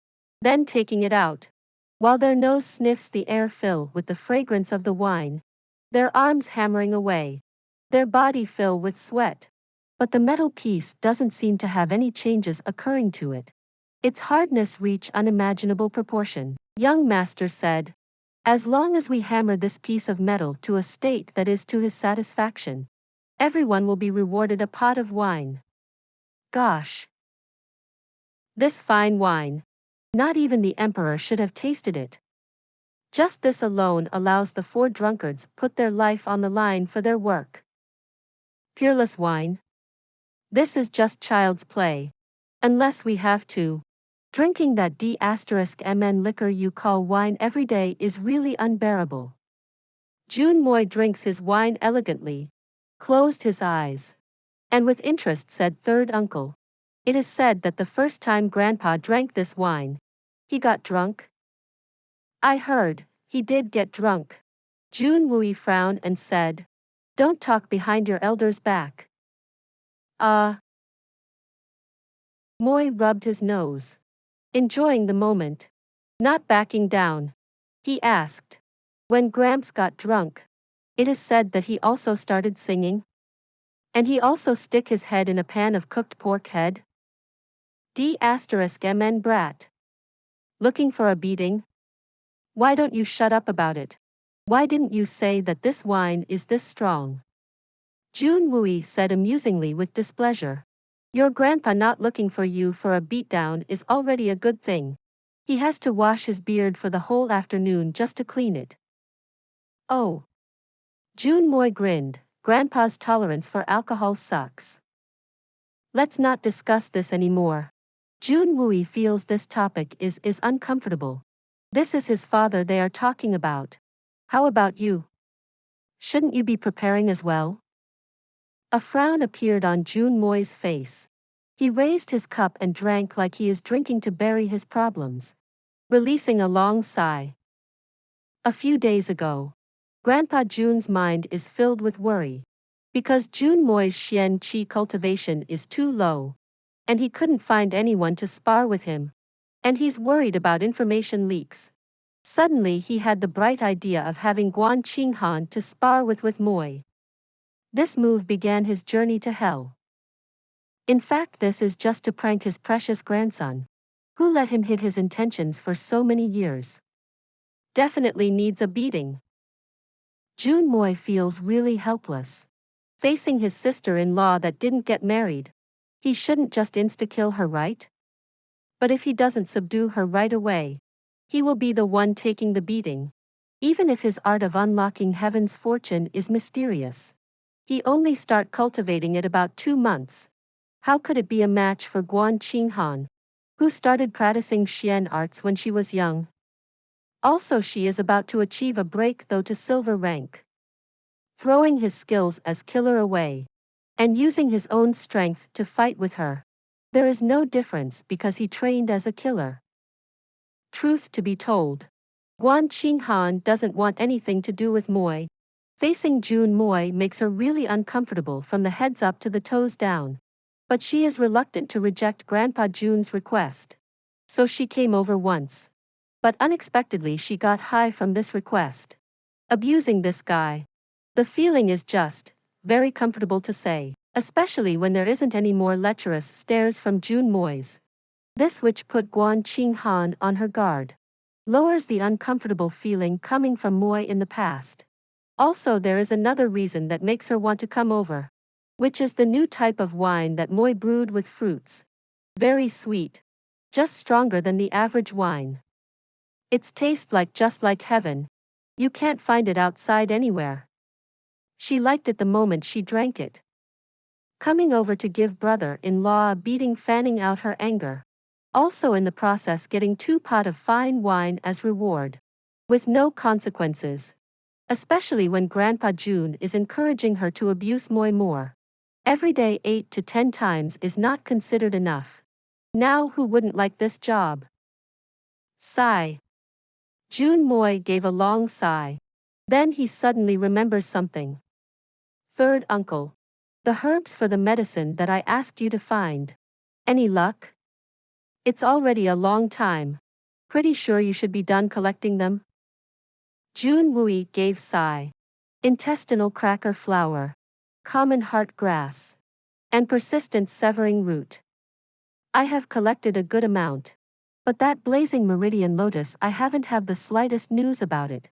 then taking it out, while their nose sniffs the air fill with the fragrance of the wine, their arms hammering away, their body fill with sweat. But the metal piece doesn't seem to have any changes occurring to it. Its hardness reach unimaginable proportion. Young master said, as long as we hammer this piece of metal to a state that is to his satisfaction, everyone will be rewarded a pot of wine. Gosh! This fine wine. Not even the emperor should have tasted it. Just this alone allows the four drunkards put their life on the line for their work. Peerless wine? This is just child's play. Unless we have to. Drinking that D*MN liquor you call wine every day is really unbearable. Jun Moxie drinks his wine elegantly, closed his eyes, and with interest said, third uncle. It is said that the first time grandpa drank this wine, he got drunk? I heard, he did get drunk. Jun Wui frowned and said, don't talk behind your elder's back. Moy rubbed his nose, enjoying the moment, not backing down. He asked, when Gramps got drunk, it is said that he also started singing? And he also stick his head in a pan of cooked pork head? D*MN brat. Looking for a beating? Why don't you shut up about it? Why didn't you say that this wine is this strong? Jun Wui said amusingly with displeasure. Your grandpa not looking for you for a beatdown is already a good thing. He has to wash his beard for the whole afternoon just to clean it. Oh. Jun Moxie grinned. Grandpa's tolerance for alcohol sucks. Let's not discuss this anymore. Jun Wui feels this topic is uncomfortable. This is his father they are talking about. How about you? Shouldn't you be preparing as well? A frown appeared on Jun Moxie's face. He raised his cup and drank like he is drinking to bury his problems, releasing a long sigh. A few days ago, Grandpa Jun's mind is filled with worry, because Jun Moxie's Xian Qi cultivation is too low, and he couldn't find anyone to spar with him, and he's worried about information leaks. Suddenly he had the bright idea of having Guan Qinghan to spar with Moy. This move began his journey to hell. In fact, this is just to prank his precious grandson, who let him hid his intentions for so many years. Definitely needs a beating. Jun Moxie feels really helpless, facing his sister-in-law that didn't get married. He shouldn't just insta-kill her, right? But if he doesn't subdue her right away, he will be the one taking the beating. Even if his art of unlocking heaven's fortune is mysterious, he only start cultivating it about 2 months. How could it be a match for Guan Qinghan, who started practicing Xian arts when she was young? Also, she is about to achieve a breakthrough to silver rank. Throwing his skills as killer away, and using his own strength to fight with her. There is no difference because he trained as a killer. Truth to be told, Guan Qinghan doesn't want anything to do with Moy. Facing Jun Moxie makes her really uncomfortable from the heads up to the toes down. But she is reluctant to reject Grandpa Jun's request. So she came over once. But unexpectedly she got high from this request. Abusing this guy. The feeling is just very comfortable to say, especially when there isn't any more lecherous stares from Jun Moxie. This which put Guan Qinghan on her guard. Lowers the uncomfortable feeling coming from Moi in the past. Also, there is another reason that makes her want to come over, which is the new type of wine that Moi brewed with fruits. Very sweet. Just stronger than the average wine. Its taste just like heaven. You can't find it outside anywhere. She liked it the moment she drank it. Coming over to give brother-in-law a beating, fanning out her anger. Also in the process getting 2 pots of fine wine as reward. With no consequences. Especially when Grandpa Jun is encouraging her to abuse Moi more. Every day 8 to 10 times is not considered enough. Now who wouldn't like this job? Sigh. Jun Moi gave a long sigh. Then he suddenly remembers something. Third uncle. The herbs for the medicine that I asked you to find. Any luck? It's already a long time. Pretty sure you should be done collecting them? Jun Wui gave sigh. Intestinal cracker flower. Common heart grass. And persistent severing root. I have collected a good amount. But that blazing meridian lotus, I haven't have the slightest news about it.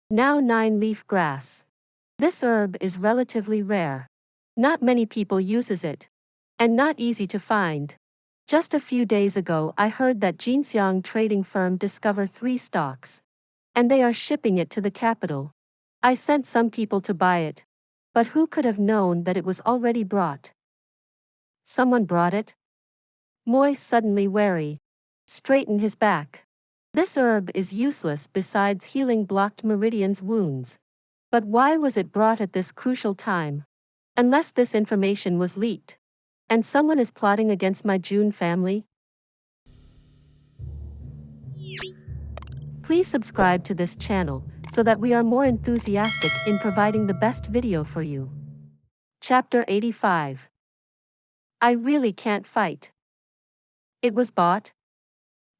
Now 9-leaf grass. This herb is relatively rare. Not many people uses it. And not easy to find. Just a few days ago I heard that Jinxiang trading firm discovered 3 stocks. And they are shipping it to the capital. I sent some people to buy it. But who could have known that it was already brought? Someone brought it? Moi suddenly wary. Straighten his back. This herb is useless besides healing blocked meridian's wounds. But why was it brought at this crucial time? Unless this information was leaked. And someone is plotting against my Jun family? Please subscribe to this channel, so that we are more enthusiastic in providing the best video for you. Chapter 85. I really can't fight. It was bought?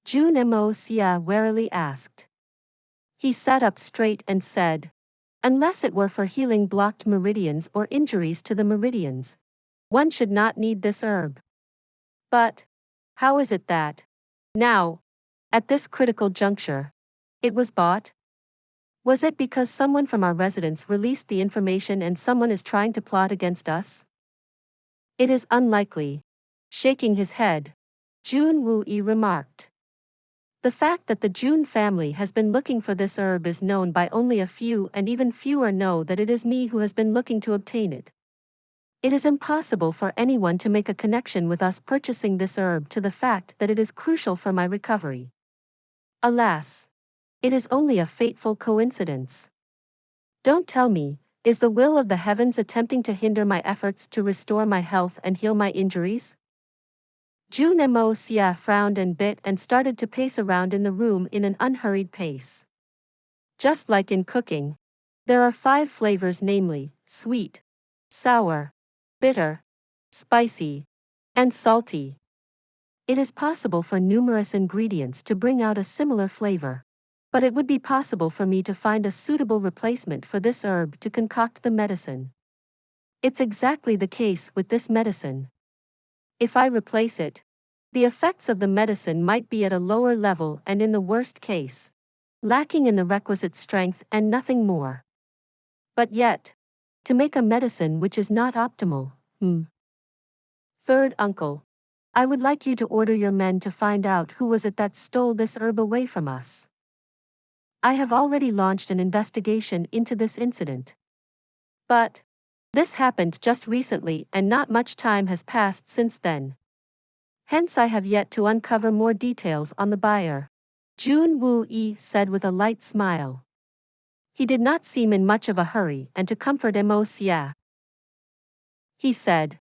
Jun Moxie warily asked. He sat up straight and said, unless it were for healing blocked meridians or injuries to the meridians, one should not need this herb. But, how is it that, now, at this critical juncture, it was bought? Was it because someone from our residence released the information and someone is trying to plot against us? It is unlikely. Shaking his head, Jun Wui remarked. The fact that the Jun family has been looking for this herb is known by only a few, and even fewer know that it is me who has been looking to obtain it. It is impossible for anyone to make a connection with us purchasing this herb to the fact that it is crucial for my recovery. Alas! It is only a fateful coincidence. Don't tell me, is the will of the heavens attempting to hinder my efforts to restore my health and heal my injuries? Jun Moxie frowned and bit and started to pace around in the room in an unhurried pace. Just like in cooking, there are 5 flavors, namely, sweet, sour, bitter, spicy, and salty. It is possible for numerous ingredients to bring out a similar flavor. But it would be possible for me to find a suitable replacement for this herb to concoct the medicine. It's exactly the case with this medicine. If I replace it, the effects of the medicine might be at a lower level and, in the worst case, lacking in the requisite strength and nothing more. But yet, to make a medicine which is not optimal, Third uncle, I would like you to order your men to find out who was it that stole this herb away from us. I have already launched an investigation into this incident. But this happened just recently and not much time has passed since then. Hence I have yet to uncover more details on the buyer. Jun Wui said with a light smile. He did not seem in much of a hurry, and to comfort Moxie, he said,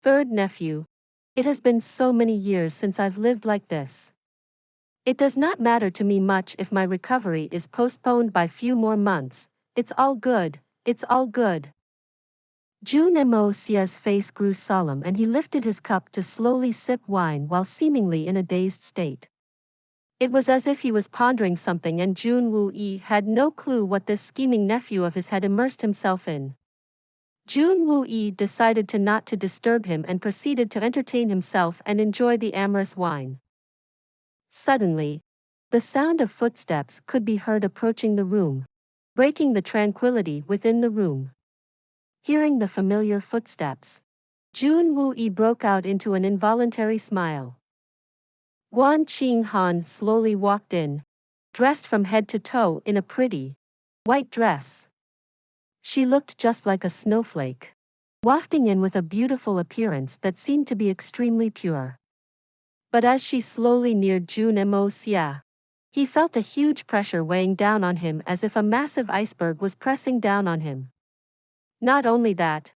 Third nephew, it has been so many years since I've lived like this. It does not matter to me much if my recovery is postponed by few more months. It's all good, it's all good. Jun Moxie's face grew solemn and he lifted his cup to slowly sip wine while seemingly in a dazed state. It was as if he was pondering something, and Jun Wui had no clue what this scheming nephew of his had immersed himself in. Jun Wui decided not to disturb him and proceeded to entertain himself and enjoy the amorous wine. Suddenly, the sound of footsteps could be heard approaching the room, breaking the tranquility within the room. Hearing the familiar footsteps, Jun Moxie broke out into an involuntary smile. Guan Qinghan slowly walked in, dressed from head to toe in a pretty, white dress. She looked just like a snowflake, wafting in with a beautiful appearance that seemed to be extremely pure. But as she slowly neared Jun Moxie, he felt a huge pressure weighing down on him as if a massive iceberg was pressing down on him. Not only that,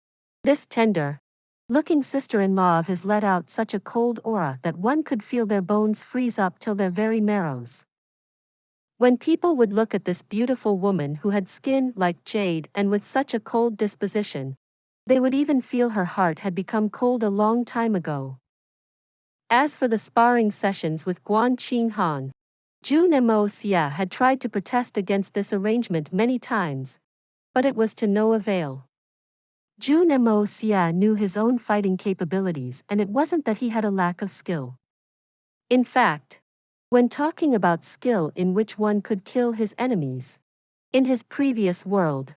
this tender-looking sister-in-law of his let out such a cold aura that one could feel their bones freeze up till their very marrows. When people would look at this beautiful woman who had skin like jade and with such a cold disposition, they would even feel her heart had become cold a long time ago. As for the sparring sessions with Guan Qinghan, Jun Moxie had tried to protest against this arrangement many times, but it was to no avail. Jun Moxie knew his own fighting capabilities, and it wasn't that he had a lack of skill. In fact, when talking about skill in which one could kill his enemies, in his previous world,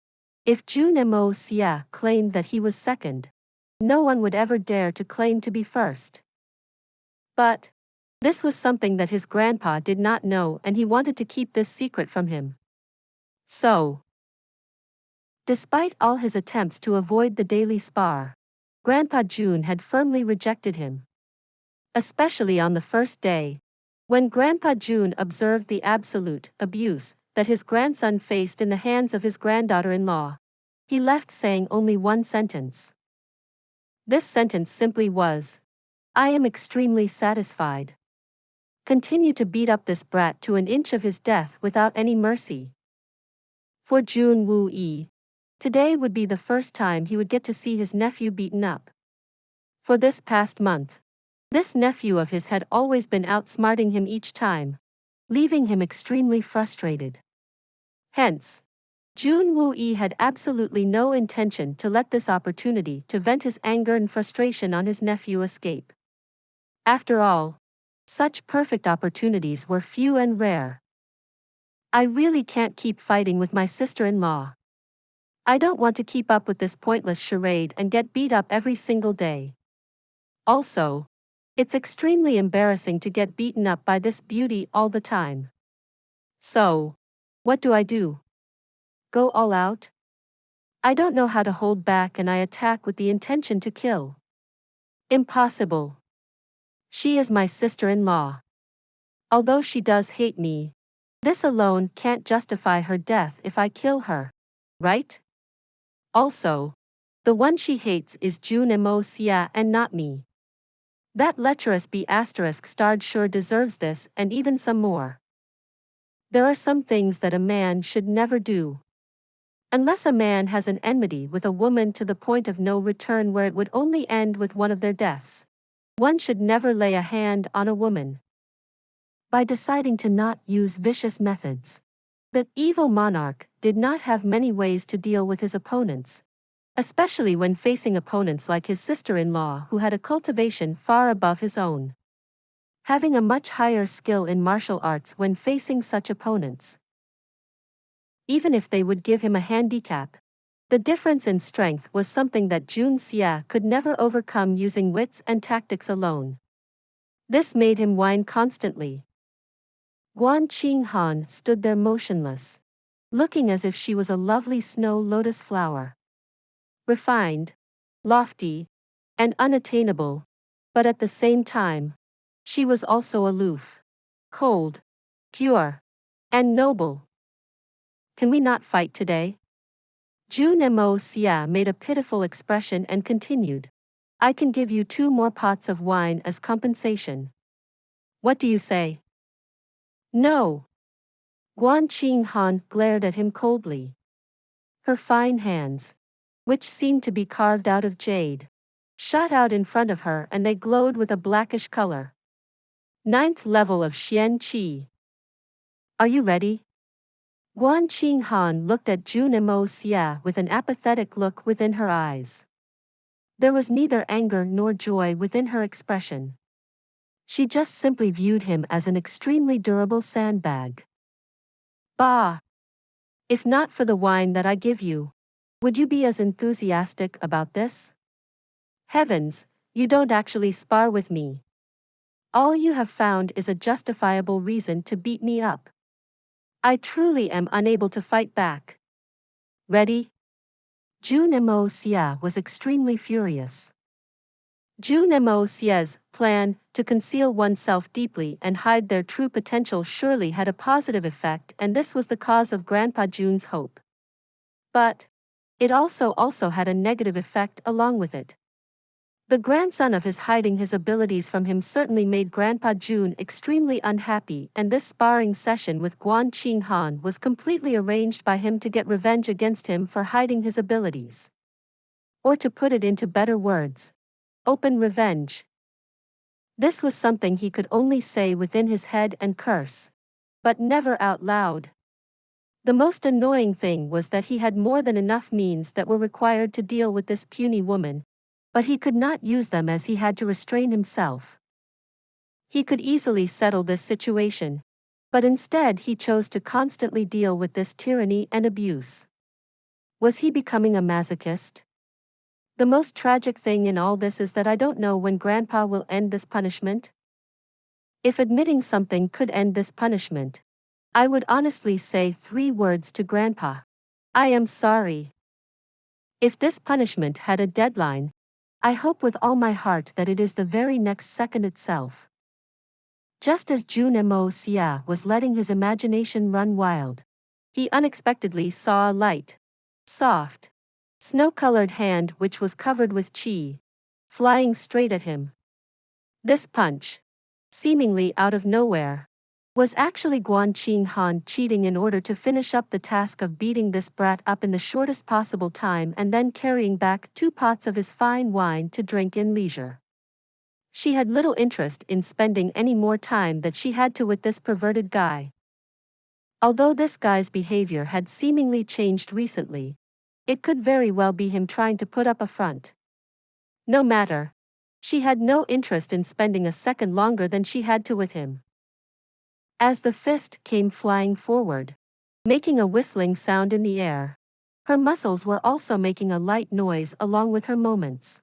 if Jun Moxie claimed that he was second, no one would ever dare to claim to be first. But this was something that his grandpa did not know, and he wanted to keep this secret from him. So, despite all his attempts to avoid the daily spar, Grandpa Jun had firmly rejected him. Especially on the first day, when Grandpa Jun observed the absolute abuse that his grandson faced in the hands of his granddaughter-in-law, he left saying only one sentence. This sentence simply was, "I am extremely satisfied. Continue to beat up this brat to an inch of his death without any mercy." For Jun Moxie, today would be the first time he would get to see his nephew beaten up. For this past month, this nephew of his had always been outsmarting him each time, leaving him extremely frustrated. Hence, Jun Moxie had absolutely no intention to let this opportunity to vent his anger and frustration on his nephew escape. After all, such perfect opportunities were few and rare. "I really can't keep fighting with my sister-in-law. I don't want to keep up with this pointless charade and get beat up every single day. Also, it's extremely embarrassing to get beaten up by this beauty all the time. So, what do I do? Go all out? I don't know how to hold back, and I attack with the intention to kill. Impossible. She is my sister-in-law. Although she does hate me, this alone can't justify her death if I kill her, right? Also, the one she hates is Jun Moxie and not me. That lecherous B** sure deserves this and even some more. There are some things that a man should never do. Unless a man has an enmity with a woman to the point of no return where it would only end with one of their deaths, one should never lay a hand on a woman." By deciding to not use vicious methods, the evil monarch did not have many ways to deal with his opponents, especially when facing opponents like his sister-in-law who had a cultivation far above his own, having a much higher skill in martial arts when facing such opponents. Even if they would give him a handicap, the difference in strength was something that Jun Xie could never overcome using wits and tactics alone. This made him whine constantly. Guan Qinghan stood there motionless, looking as if she was a lovely snow lotus flower. Refined, lofty, and unattainable, but at the same time, she was also aloof, cold, pure, and noble. "Can we not fight today?" Jun Moxie made a pitiful expression and continued, "I can give you 2 more pots of wine as compensation. What do you say?" "No." Guan Qinghan glared at him coldly. Her fine hands, which seemed to be carved out of jade, shot out in front of her and they glowed with a blackish color. 9th level of Xian Qi. "Are you ready?" Guan Qinghan looked at Jun Moxie with an apathetic look within her eyes. There was neither anger nor joy within her expression. She just simply viewed him as an extremely durable sandbag. Bah! If not for the wine that I give you, would you be as enthusiastic about this? Heavens, you don't actually spar with me. All you have found is a justifiable reason to beat me up. I truly am unable to fight back. Ready? Jun Moxie was extremely furious. Jun Moxie's plan to conceal oneself deeply and hide their true potential surely had a positive effect, and this was the cause of Grandpa Jun's hope. But it also had a negative effect along with it. The grandson of his hiding his abilities from him certainly made Grandpa Jun extremely unhappy, and this sparring session with Guan Qinghan was completely arranged by him to get revenge against him for hiding his abilities. Or to put it into better words, open revenge. This was something he could only say within his head and curse, but never out loud. The most annoying thing was that he had more than enough means that were required to deal with this puny woman, but he could not use them as he had to restrain himself. He could easily settle this situation, but instead he chose to constantly deal with this tyranny and abuse. Was he becoming a masochist? The most tragic thing in all this is that I don't know when Grandpa will end this punishment. If admitting something could end this punishment, I would honestly say 3 words to Grandpa. I am sorry. If this punishment had a deadline, I hope with all my heart that it is the very next second itself. Just as Jun Moxie was letting his imagination run wild, he unexpectedly saw a light, soft, snow-colored hand which was covered with chi, flying straight at him. This punch, seemingly out of nowhere, was actually Guan Qinghan cheating in order to finish up the task of beating this brat up in the shortest possible time and then carrying back 2 pots of his fine wine to drink in leisure. She had little interest in spending any more time than she had to with this perverted guy. Although this guy's behavior had seemingly changed recently, it could very well be him trying to put up a front. No matter. She had no interest in spending a second longer than she had to with him. As the fist came flying forward, making a whistling sound in the air, her muscles were also making a light noise along with her movements.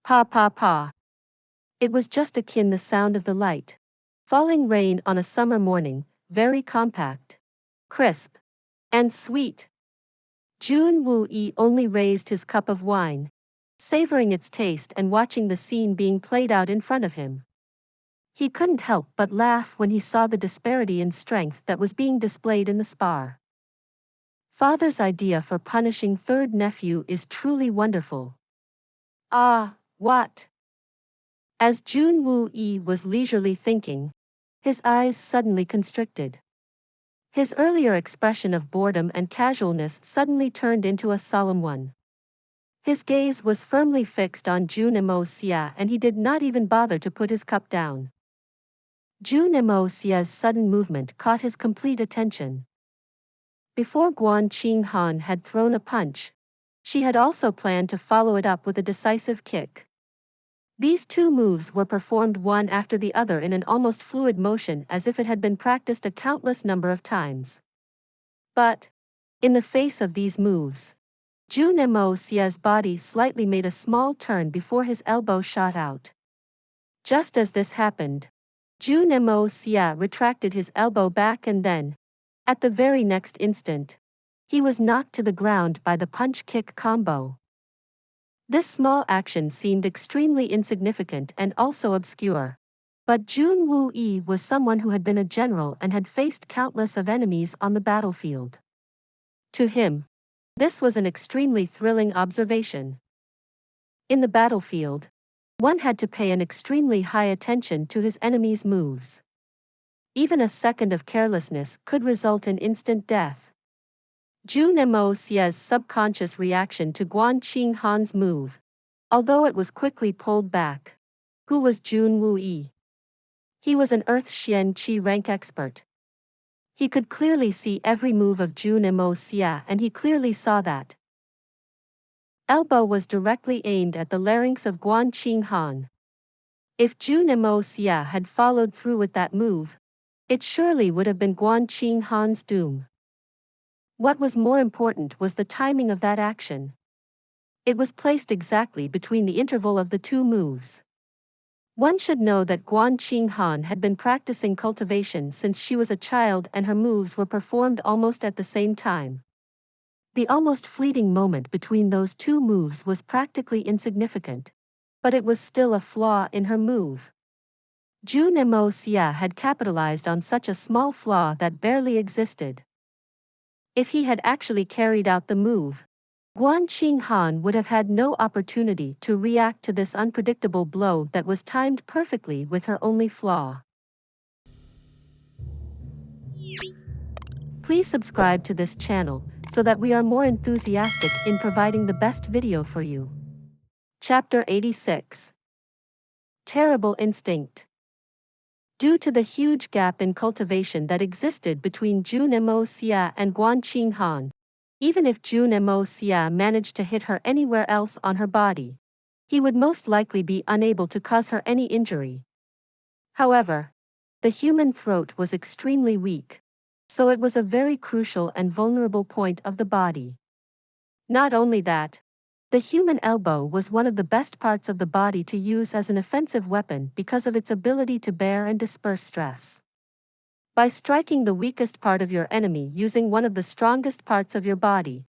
Pa pa pa. It was just akin the sound of the light falling rain on a summer morning, very compact, crisp, and sweet. Jun Moxie only raised his cup of wine, savoring its taste and watching the scene being played out in front of him. He couldn't help but laugh when he saw the disparity in strength that was being displayed in the spar. Father's idea for punishing third nephew is truly wonderful. Ah, what? As Jun Moxie was leisurely thinking, his eyes suddenly constricted. His earlier expression of boredom and casualness suddenly turned into a solemn one. His gaze was firmly fixed on Jun Moxie, and he did not even bother to put his cup down. Jun Moxie's sudden movement caught his complete attention. Before Guan Qinghan had thrown a punch, she had also planned to follow it up with a decisive kick. These 2 moves were performed one after the other in an almost fluid motion as if it had been practiced a countless number of times. But, in the face of these moves, Jun Moxie's body slightly made a small turn before his elbow shot out. Just as this happened, Jun Moxie retracted his elbow back and then, at the very next instant, he was knocked to the ground by the punch-kick combo. This small action seemed extremely insignificant and also obscure, but Jun Moxie was someone who had been a general and had faced countless of enemies on the battlefield. To him, this was an extremely thrilling observation. In the battlefield, one had to pay an extremely high attention to his enemy's moves. Even a second of carelessness could result in instant death. Jun Moxie's subconscious reaction to Guan Qinghan's move, although it was quickly pulled back. Who was Jun Moxie? He was an Earth Xian Qi rank expert. He could clearly see every move of Jun Moxie, and he clearly saw that elbow was directly aimed at the larynx of Guan Qinghan. If Jun Moxie had followed through with that move, it surely would have been Han's doom. What was more important was the timing of that action. It was placed exactly between the interval of the two moves. One should know that Han had been practicing cultivation since she was a child, and her moves were performed almost at the same time. The almost fleeting moment between those two moves was practically insignificant, but it was still a flaw in her move. Jun Moxie had capitalized on such a small flaw that barely existed. If he had actually carried out the move, Han would have had no opportunity to react to this unpredictable blow that was timed perfectly with her only flaw. Please subscribe to this channel so that we are more enthusiastic in providing the best video for you. Chapter 86. Terrible Instinct. Due to the huge gap in cultivation that existed between Jun Moxie and Han, even if Jun Moxie managed to hit her anywhere else on her body, he would most likely be unable to cause her any injury. However, the human throat was extremely weak, so it was a very crucial and vulnerable point of the body. Not only that, the human elbow was one of the best parts of the body to use as an offensive weapon because of its ability to bear and disperse stress. By striking the weakest part of your enemy using one of the strongest parts of your body,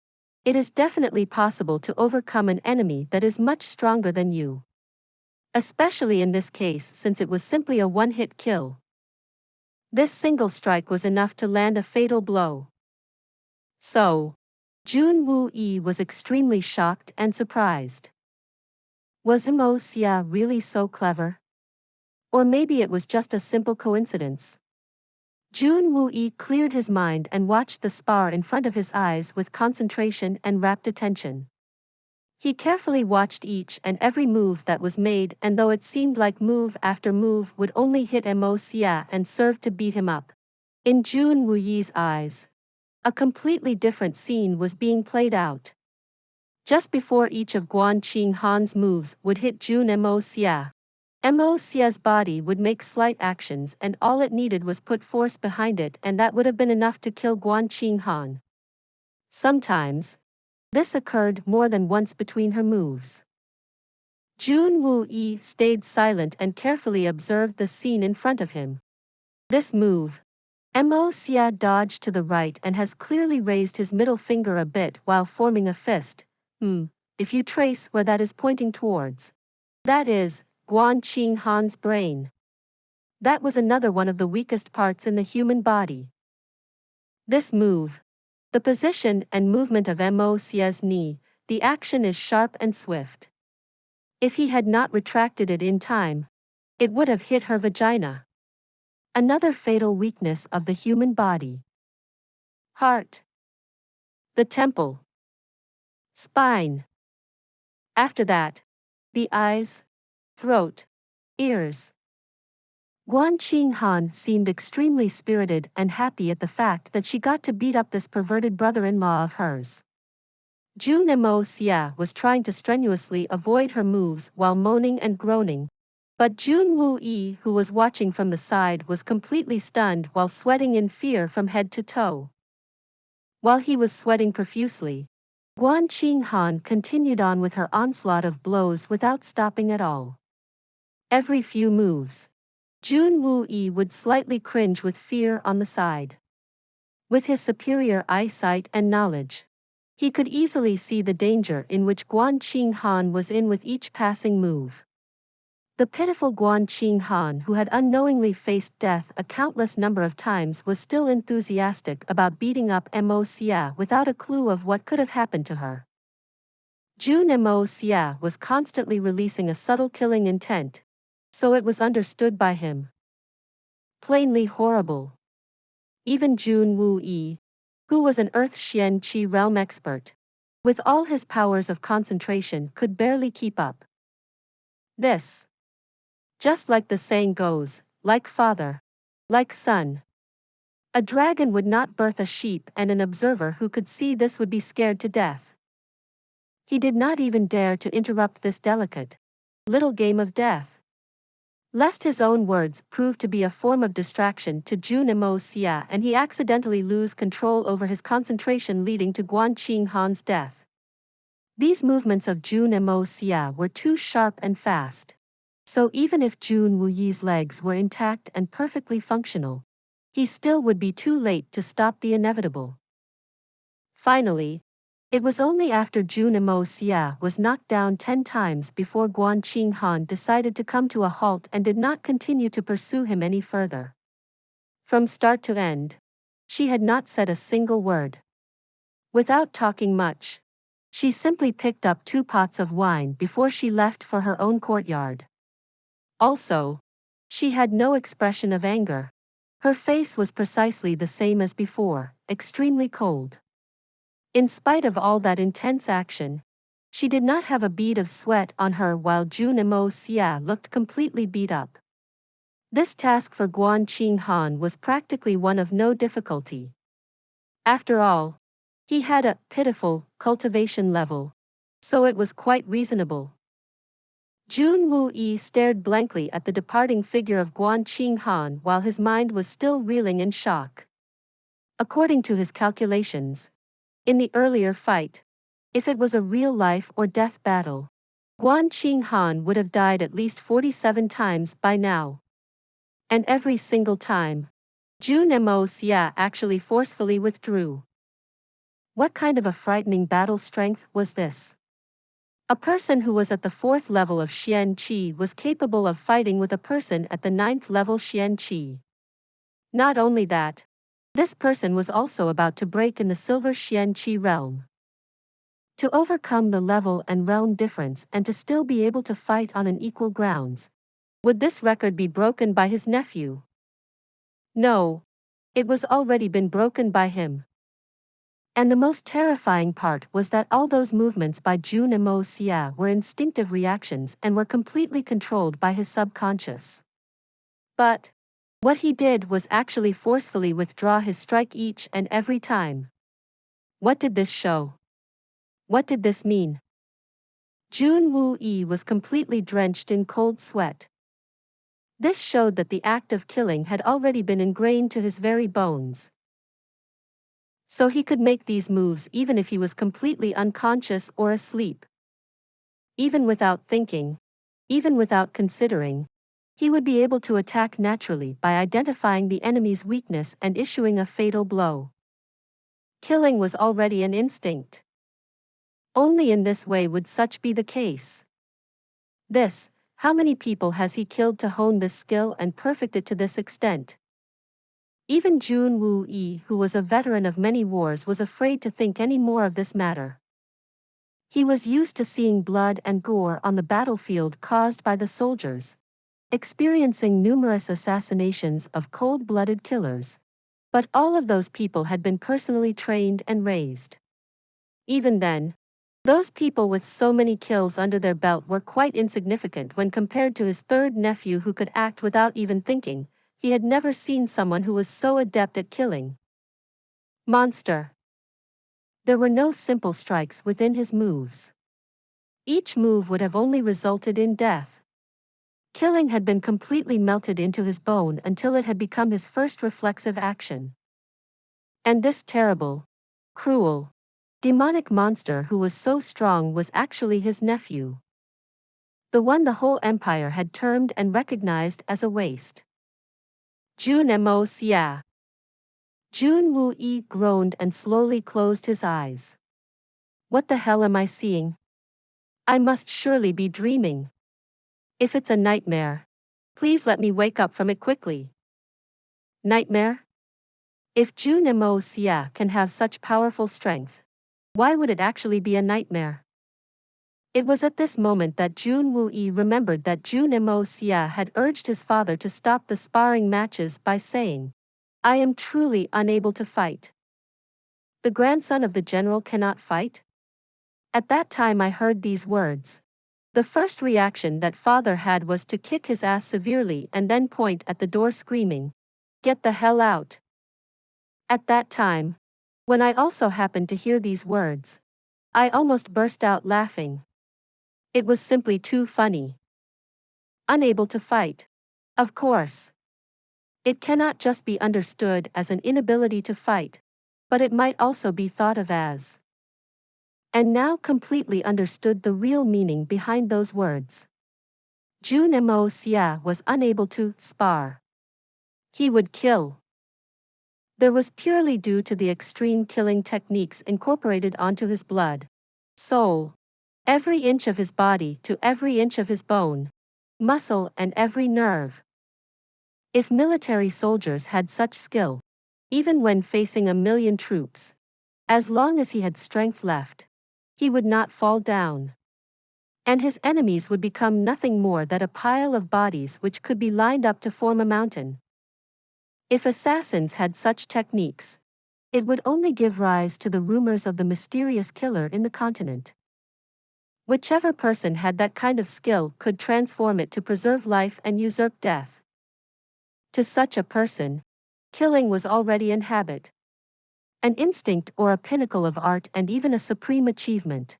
it is definitely possible to overcome an enemy that is much stronger than you. Especially in this case, since it was simply a one-hit kill. This single strike was enough to land a fatal blow. So, Jun Moxie was extremely shocked and surprised. Was Moxie really so clever? Or maybe it was just a simple coincidence. Jun Moxie cleared his mind and watched the spar in front of his eyes with concentration and rapt attention. He carefully watched each and every move that was made, and though it seemed like move after move would only hit Moxie and serve to beat him up, in Jun Moxie's eyes, a completely different scene was being played out. Just before each of Han's moves would hit Jun Moxie's body would make slight actions, and all it needed was put force behind it, and that would have been enough to kill Han. Sometimes, this occurred more than once between her moves. Jun Moxie stayed silent and carefully observed the scene in front of him. This move, Moxie dodged to the right and has clearly raised his middle finger a bit while forming a fist. If you trace where that is pointing towards, that is Han's brain. That was another one of the weakest parts in the human body. This move, the position and movement of Moxie's knee, the action is sharp and swift. If he had not retracted it in time, it would have hit her vagina. Another fatal weakness of the human body. Heart. The temple. Spine. After that, the eyes, throat, ears. Han seemed extremely spirited and happy at the fact that she got to beat up this perverted brother-in-law of hers. Jun Moxie was trying to strenuously avoid her moves while moaning and groaning, but Jun Moxie, who was watching from the side, was completely stunned while sweating in fear from head to toe. While he was sweating profusely, Han continued on with her onslaught of blows without stopping at all. Every few moves, Jun Moxie would slightly cringe with fear on the side. With his superior eyesight and knowledge, he could easily see the danger in which Han was in with each passing move. The pitiful Han, who had unknowingly faced death a countless number of times, was still enthusiastic about beating up Moxie without a clue of what could have happened to her. Jun Moxie was constantly releasing a subtle killing intent, so it was understood by him. Plainly horrible. Even Jun Moxie, who was an Earth Xian Qi realm expert, with all his powers of concentration, could barely keep up. This. Just like the saying goes, like father, like son. A dragon would not birth a sheep, and an observer who could see this would be scared to death. He did not even dare to interrupt this delicate little game of death. lest his own words prove to be a form of distraction to Jun Moxie and he accidentally lose control over his concentration leading to Guan Qinghan's death. These movements of Jun Moxie were too sharp and fast. So even if Jun Wuyi's legs were intact and perfectly functional, he still would be too late to stop the inevitable. Finally, it was only after Jun Moxie was knocked down 10 times before Guan Qinghan decided to come to a halt and did not continue to pursue him any further. From start to end, she had not said a single word. Without talking much, she simply picked up 2 pots of wine before she left for her own courtyard. Also, she had no expression of anger. Her face was precisely the same as before, extremely cold. In spite of all that intense action, she did not have a bead of sweat on her while Jun Moxie looked completely beat up. This task for Guan Qinghan was practically one of no difficulty. After all, he had a pitiful cultivation level, so it was quite reasonable. Jun Wuyi stared blankly at the departing figure of Guan Qinghan while his mind was still reeling in shock. According to his calculations, in the earlier fight, if it was a real life or death battle, Guan Qinghan would have died at least 47 times by now. And every single time, Jun Moxie actually forcefully withdrew. What kind of a frightening battle strength was this? A person who was at the 4th level of Xian Qi was capable of fighting with a person at the 9th level Xian Qi. Not only that, this person was also about to break in the silver Xian Qi realm. To overcome the level and realm difference and to still be able to fight on an equal grounds, would this record be broken by his nephew? No, it was already been broken by him. And the most terrifying part was that all those movements by Jun Moxie were instinctive reactions and were completely controlled by his subconscious. But what he did was actually forcefully withdraw his strike each and every time. What did this show? What did this mean? Jun Wuyi was completely drenched in cold sweat. This showed that the act of killing had already been ingrained to his very bones. So he could make these moves even if he was completely unconscious or asleep. Even without thinking, even without considering, he would be able to attack naturally by identifying the enemy's weakness and issuing a fatal blow. Killing was already an instinct. Only in this way would such be the case. How many people has he killed to hone this skill and perfect it to this extent? Even Jun Wuyi, who was a veteran of many wars, was afraid to think any more of this matter. He was used to seeing blood and gore on the battlefield caused by the soldiers, experiencing numerous assassinations of cold-blooded killers. But all of those people had been personally trained and raised. Even then, those people with so many kills under their belt were quite insignificant when compared to his third nephew who could act without even thinking. He had never seen someone who was so adept at killing. Monster. There were no simple strikes within his moves. Each move would have only resulted in death. Killing had been completely melted into his bone until it had become his first reflexive action. And this terrible, cruel, demonic monster who was so strong was actually his nephew. The one the whole empire had termed and recognized as a waste. Jun Moxie. Jun Wuyi groaned and slowly closed his eyes. What the hell am I seeing? I must surely be dreaming. If it's a nightmare, please let me wake up from it quickly. Nightmare? If Jun Moxie can have such powerful strength, why would it actually be a nightmare? It was at this moment that Jun Wuyi remembered that Jun Moxie had urged his father to stop the sparring matches by saying, "I am truly unable to fight." The grandson of the general cannot fight? At that time I heard these words. The first reaction that father had was to kick his ass severely and then point at the door screaming, "Get the hell out." At that time, when I also happened to hear these words, I almost burst out laughing. It was simply too funny. Unable to fight. Of course, it cannot just be understood as an inability to fight, but it might also be thought of as. And now completely understood the real meaning behind those words. Jun Moxie was unable to spar. He would kill. There was purely due to the extreme killing techniques incorporated onto his blood, soul, every inch of his body to every inch of his bone, muscle and every nerve. If military soldiers had such skill, even when facing 1,000,000 troops, as long as he had strength left, he would not fall down. And his enemies would become nothing more than a pile of bodies which could be lined up to form a mountain. If assassins had such techniques, it would only give rise to the rumors of the mysterious killer in the continent. Whichever person had that kind of skill could transform it to preserve life and usurp death. To such a person, killing was already an habit, an instinct or a pinnacle of art and even a supreme achievement.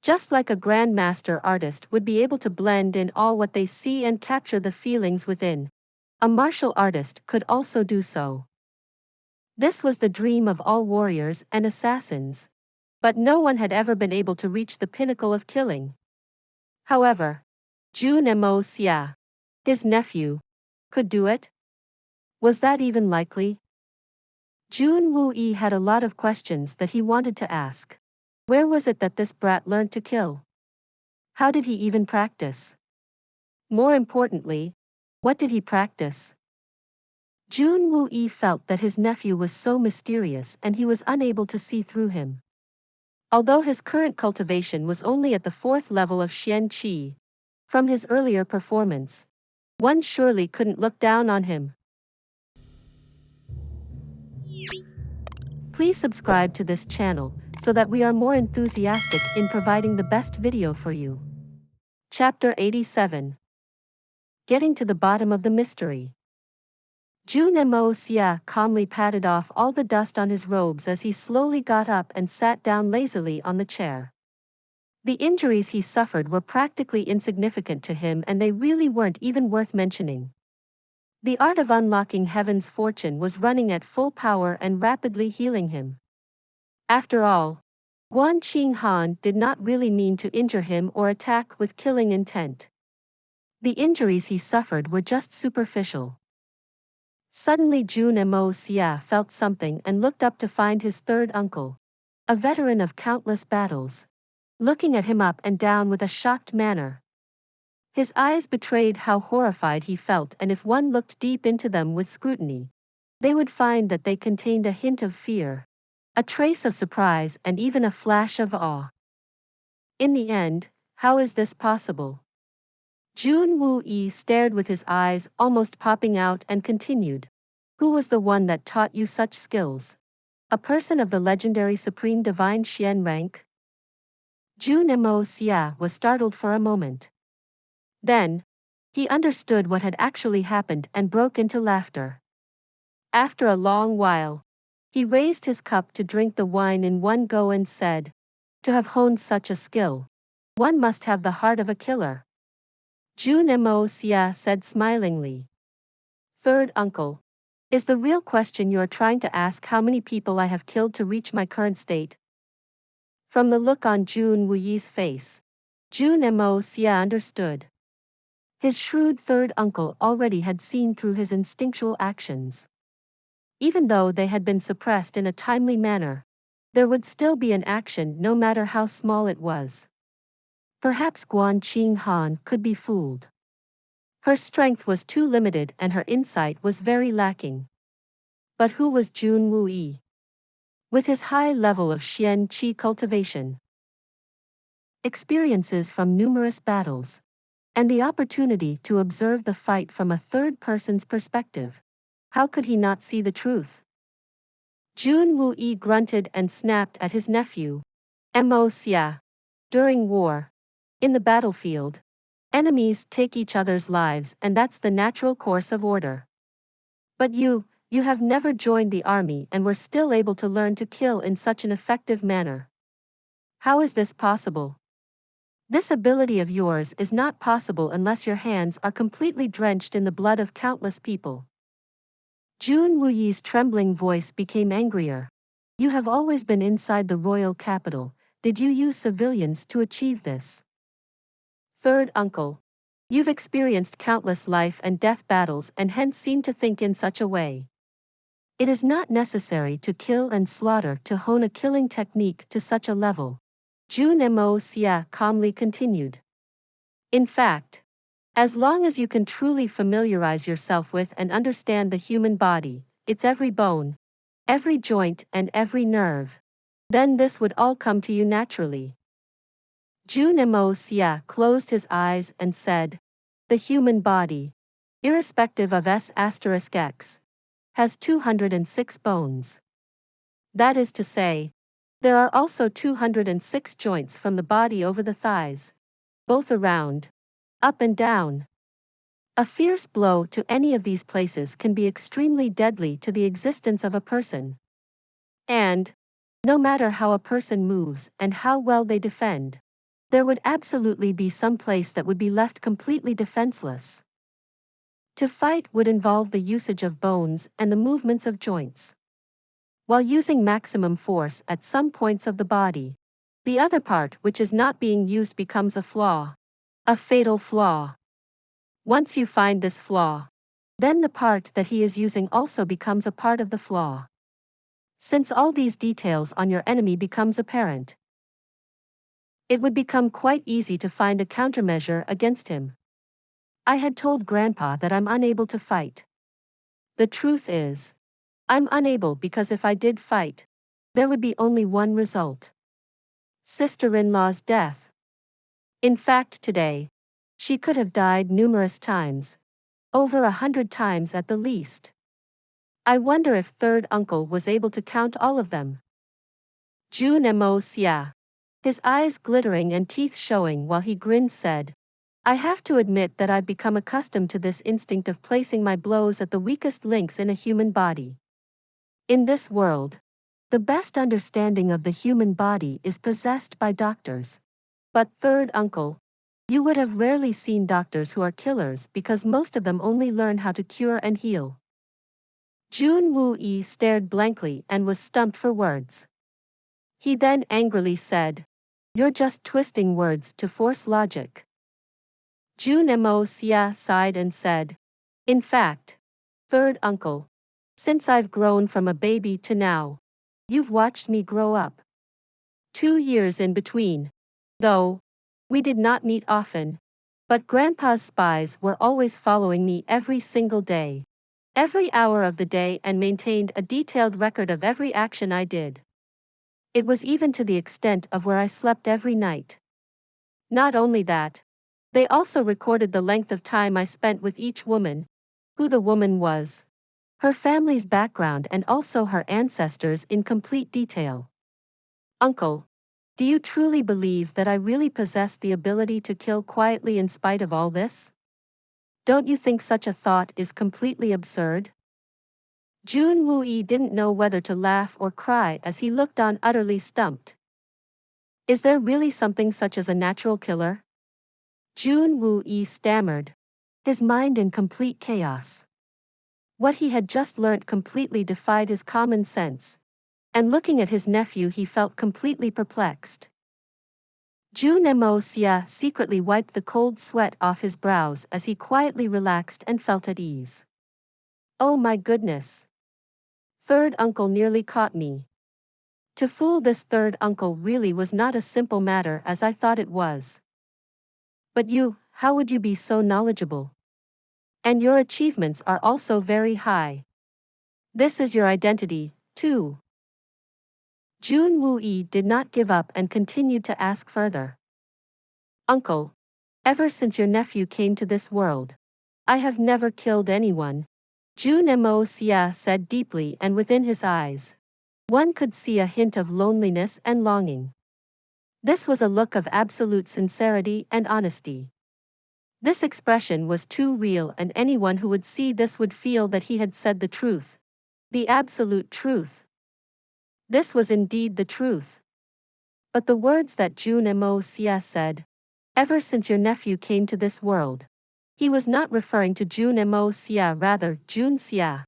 Just like a grandmaster artist would be able to blend in all what they see and capture the feelings within, a martial artist could also do so. This was the dream of all warriors and assassins, but no one had ever been able to reach the pinnacle of killing. However, Jun Moxie, his nephew, could do it? Was that even likely? Jun Moxie had a lot of questions that he wanted to ask. Where was it that this brat learned to kill? How did he even practice? More importantly, what did he practice? Jun Moxie felt that his nephew was so mysterious and he was unable to see through him. Although his current cultivation was only at the 4th level of Xian Qi, from his earlier performance, one surely couldn't look down on him. Please subscribe to this channel so that we are more enthusiastic in providing the best video for you. Chapter 87. Getting to the bottom of the mystery. Jun Moxie calmly patted off all the dust on his robes as he slowly got up and sat down lazily on the chair. The injuries he suffered were practically insignificant to him and they really weren't even worth mentioning. The art of unlocking heaven's fortune was running at full power and rapidly healing him. After all, Guan Qinghan did not really mean to injure him or attack with killing intent. The injuries he suffered were just superficial. Suddenly Jun Moxie felt something and looked up to find his third uncle, a veteran of countless battles, looking at him up and down with a shocked manner. His eyes betrayed how horrified he felt, and if one looked deep into them with scrutiny, they would find that they contained a hint of fear, a trace of surprise and even a flash of awe. In the end, how is this possible? Jun Moxie stared with his eyes almost popping out and continued. Who was the one that taught you such skills? A person of the legendary Supreme Divine Xian rank? Jun Moxie was startled for a moment. Then, he understood what had actually happened and broke into laughter. After a long while, he raised his cup to drink the wine in one go and said, "To have honed such a skill, one must have the heart of a killer." Jun Moxie said smilingly. Third uncle, is the real question you are trying to ask how many people I have killed to reach my current state? From the look on Jun Moxie's face, Jun Moxie understood. His shrewd third uncle already had seen through his instinctual actions. Even though they had been suppressed in a timely manner, there would still be an action no matter how small it was. Perhaps Guan Qinghan could be fooled. Her strength was too limited and her insight was very lacking. But who was Jun Moxie? With his high level of Xian Qi cultivation, experiences from numerous battles, and the opportunity to observe the fight from a third person's perspective, how could he not see the truth? Jun Moxie grunted and snapped at his nephew. Moxie. During war, in the battlefield, enemies take each other's lives and that's the natural course of order. But you have never joined the army and were still able to learn to kill in such an effective manner. How is this possible? This ability of yours is not possible unless your hands are completely drenched in the blood of countless people. Jun Wuyi's trembling voice became angrier. You have always been inside the royal capital. Did you use civilians to achieve this? Third uncle. You've experienced countless life and death battles and hence seem to think in such a way. It is not necessary to kill and slaughter to hone a killing technique to such a level. Jun Moxie calmly continued. In fact, as long as you can truly familiarize yourself with and understand the human body, its every bone, every joint and every nerve, then this would all come to you naturally. Jun Moxie closed his eyes and said, the human body, irrespective of S*X, has 206 bones. That is to say, there are also 206 joints from the body over the thighs, both around, up and down. A fierce blow to any of these places can be extremely deadly to the existence of a person. And, no matter how a person moves and how well they defend, there would absolutely be some place that would be left completely defenseless. To fight would involve the usage of bones and the movements of joints. While using maximum force at some points of the body, the other part which is not being used becomes a flaw. A fatal flaw. Once you find this flaw, then the part that he is using also becomes a part of the flaw. Since all these details on your enemy becomes apparent, it would become quite easy to find a countermeasure against him. I had told Grandpa that I'm unable to fight. The truth is, I'm unable because if I did fight, there would be only one result. Sister-in-law's death. In fact today, she could have died numerous times, over 100 times at the least. I wonder if third uncle was able to count all of them. Jun Moxie, his eyes glittering and teeth showing while he grinned, said, I have to admit that I've become accustomed to this instinct of placing my blows at the weakest links in a human body. In this world, the best understanding of the human body is possessed by doctors. But third uncle, you would have rarely seen doctors who are killers because most of them only learn how to cure and heal. Jun Wuyi stared blankly and was stumped for words. He then angrily said, You're just twisting words to force logic. Jun Moxie sighed and said, In fact, third uncle, since I've grown from a baby to now, you've watched me grow up. 2 years in between. Though we did not meet often, but Grandpa's spies were always following me every single day, every hour of the day, and maintained a detailed record of every action I did. It was even to the extent of where I slept every night. Not only that, they also recorded the length of time I spent with each woman, who the woman was, her family's background, and also her ancestors in complete detail. Uncle, do you truly believe that I really possess the ability to kill quietly in spite of all this? Don't you think such a thought is completely absurd? Jun Wuyi didn't know whether to laugh or cry as he looked on, utterly stumped. Is there really something such as a natural killer? Jun Wuyi stammered, his mind in complete chaos. What he had just learnt completely defied his common sense, and looking at his nephew he felt completely perplexed. Jun Moxie secretly wiped the cold sweat off his brows as he quietly relaxed and felt at ease. Oh my goodness! Third uncle nearly caught me. To fool this third uncle really was not a simple matter as I thought it was. But you, how would you be so knowledgeable? And your achievements are also very high. This is your identity, too. Jun Wuyi did not give up and continued to ask further. Uncle, ever since your nephew came to this world, I have never killed anyone, Jun Moxie said deeply, and within his eyes, one could see a hint of loneliness and longing. This was a look of absolute sincerity and honesty. This expression was too real, and anyone who would see this would feel that he had said the truth. The absolute truth. This was indeed the truth. But the words that Jun Moxie said, Ever since your nephew came to this world. He was not referring to Jun Moxie, rather Jun Xie,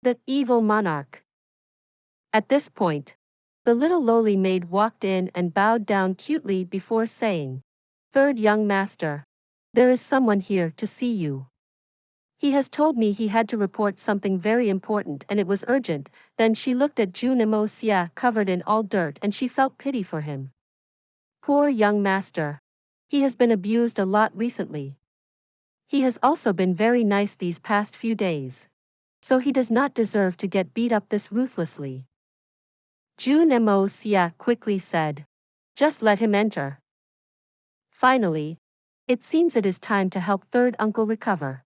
the evil monarch. At this point, the little lowly maid walked in and bowed down cutely before saying, "Third young master, there is someone here to see you. He has told me he had to report something very important and it was urgent." Then she looked at Jun Moxie covered in all dirt and she felt pity for him. Poor young master. He has been abused a lot recently. He has also been very nice these past few days. So he does not deserve to get beat up this ruthlessly. Jun Moxie quickly said. Just let him enter. Finally, it seems it is time to help third uncle recover.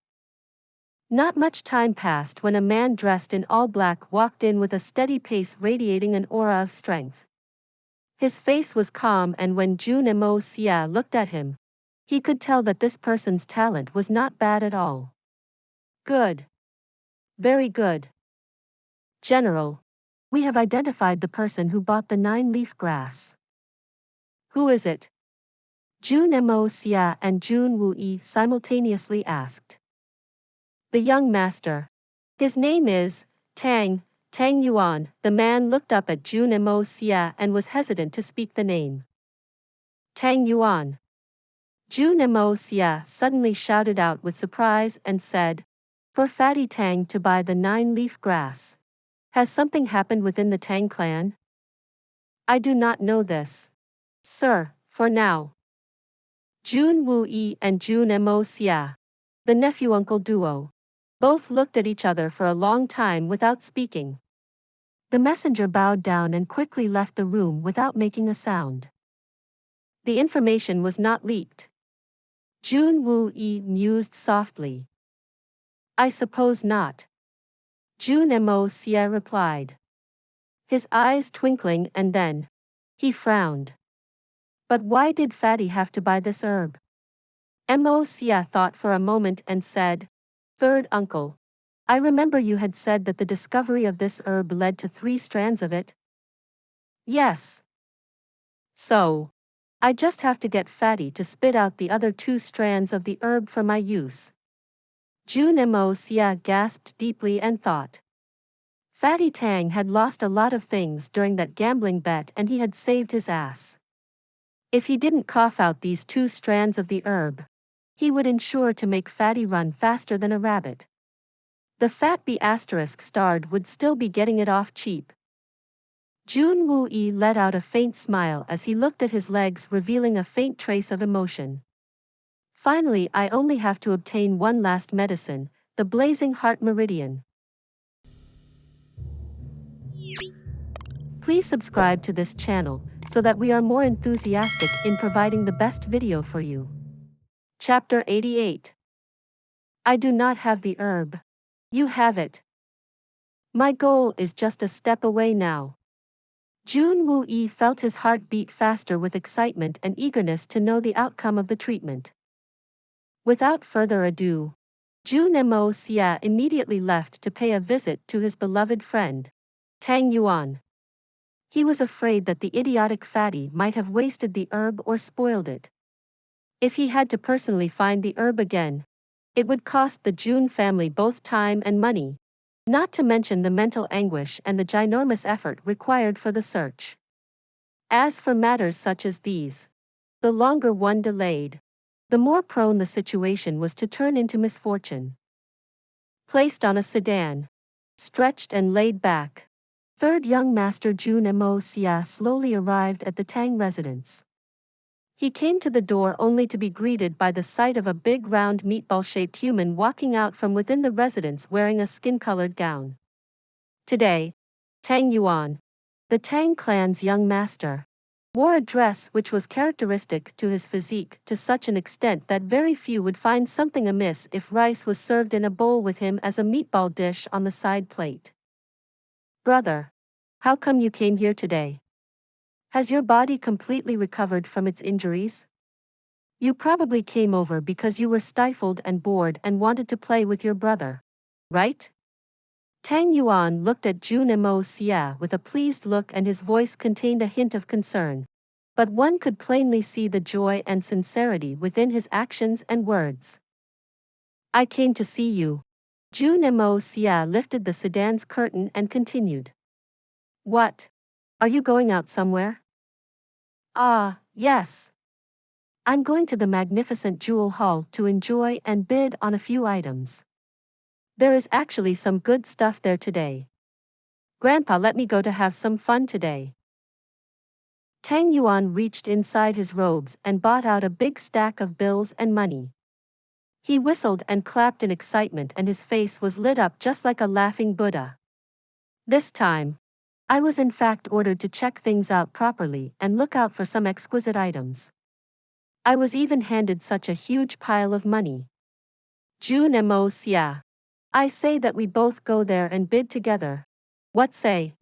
Not much time passed when a man dressed in all black walked in with a steady pace radiating an aura of strength. His face was calm and when Jun Moxie looked at him, he could tell that this person's talent was not bad at all. Good. Very good. General, we have identified the person who bought the 9-leaf grass. Who is it? Jun Moxie and Jun Moxie simultaneously asked. The young master. His name is Tang Yuan. The man looked up at Jun Moxie and was hesitant to speak the name. Tang Yuan. Jun Moxie suddenly shouted out with surprise and said, "For Fatty Tang to buy the 9-leaf grass. Has something happened within the Tang clan?" "I do not know this, sir, for now." Jun Moxie and Jun Moxie, the nephew-uncle duo, both looked at each other for a long time without speaking. The messenger bowed down and quickly left the room without making a sound. The information was not leaked. Jun Moxie mused softly. "I suppose not." Jun Moxie replied, his eyes twinkling, and then he frowned. But why did Fatty have to buy this herb? Moxie thought for a moment and said, "Third uncle, I remember you had said that the discovery of this herb led to 3 strands of it." "Yes. So, I just have to get Fatty to spit out the other 2 strands of the herb for my use." Jun Moxie gasped deeply and thought. Fatty Tang had lost a lot of things during that gambling bet and he had saved his ass. If he didn't cough out these 2 strands of the herb, he would ensure to make Fatty run faster than a rabbit. The fat B** starred would still be getting it off cheap. Jun Moxie let out a faint smile as he looked at his legs, revealing a faint trace of emotion. "Finally, I only have to obtain one last medicine, the Blazing Heart Meridian." Please subscribe to this channel so that we are more enthusiastic in providing the best video for you. Chapter 88. I do not have the herb. You have it. My goal is just a step away now. Jun Moxie felt his heart beat faster with excitement and eagerness to know the outcome of the treatment. Without further ado, Jun Moxie immediately left to pay a visit to his beloved friend, Tang Yuan. He was afraid that the idiotic Fatty might have wasted the herb or spoiled it. If he had to personally find the herb again, it would cost the Jun family both time and money, not to mention the mental anguish and the ginormous effort required for the search. As for matters such as these, the longer one delayed, the more prone the situation was to turn into misfortune. Placed on a sedan, stretched and laid back, third young master Jun Moxie slowly arrived at the Tang residence. He came to the door only to be greeted by the sight of a big round meatball-shaped human walking out from within the residence wearing a skin-colored gown. Today, Tang Yuan, the Tang clan's young master, wore a dress which was characteristic to his physique to such an extent that very few would find something amiss if rice was served in a bowl with him as a meatball dish on the side plate. "Brother, how come you came here today? Has your body completely recovered from its injuries? You probably came over because you were stifled and bored and wanted to play with your brother, right?" Tang Yuan looked at Jun Moxie with a pleased look and his voice contained a hint of concern. but one could plainly see the joy and sincerity within his actions and words. I came to see you. Jun Moxie lifted the sedan's curtain and continued. What? Are you going out somewhere? Ah, yes. I'm going to the magnificent jewel hall to enjoy and bid on a few items. There is actually some good stuff there today. Grandpa let me go to have some fun today. Tang Yuan reached inside his robes and bought out a big stack of bills and money. He whistled and clapped in excitement, and his face was lit up just like a laughing Buddha. This time, I was in fact ordered to check things out properly and look out for some exquisite items. I was even handed such a huge pile of money. Jun Moxie. I say that we both go there and bid together. What say?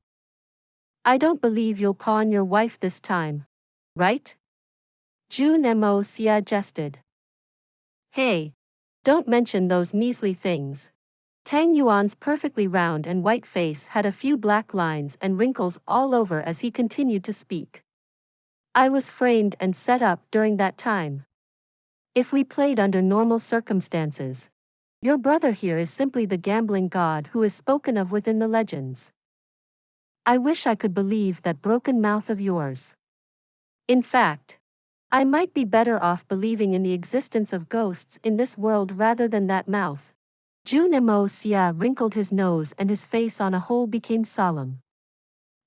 I don't believe you'll pawn your wife this time. Right? Jun Moxie jested. Hey. Don't mention those measly things. Tang Yuan's perfectly round and white face had a few black lines and wrinkles all over as he continued to speak. I was framed and set up during that time. If we played under normal circumstances, your brother here is simply the gambling god who is spoken of within the legends. I wish I could believe that broken mouth of yours. In fact, I might be better off believing in the existence of ghosts in this world rather than that mouth. Jun Moxie wrinkled his nose and his face on a whole became solemn.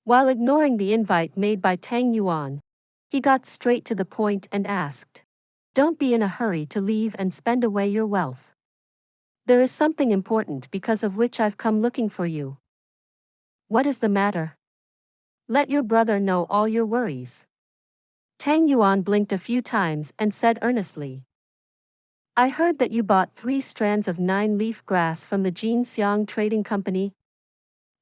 While ignoring the invite made by Tang Yuan, he got straight to the point and asked, Don't be in a hurry to leave and spend away your wealth. There is something important because of which I've come looking for you. What is the matter? Let your brother know all your worries. Tang Yuan blinked a few times and said earnestly. I heard that you bought 3 strands of 9-leaf grass from the Jinxiang Trading Company.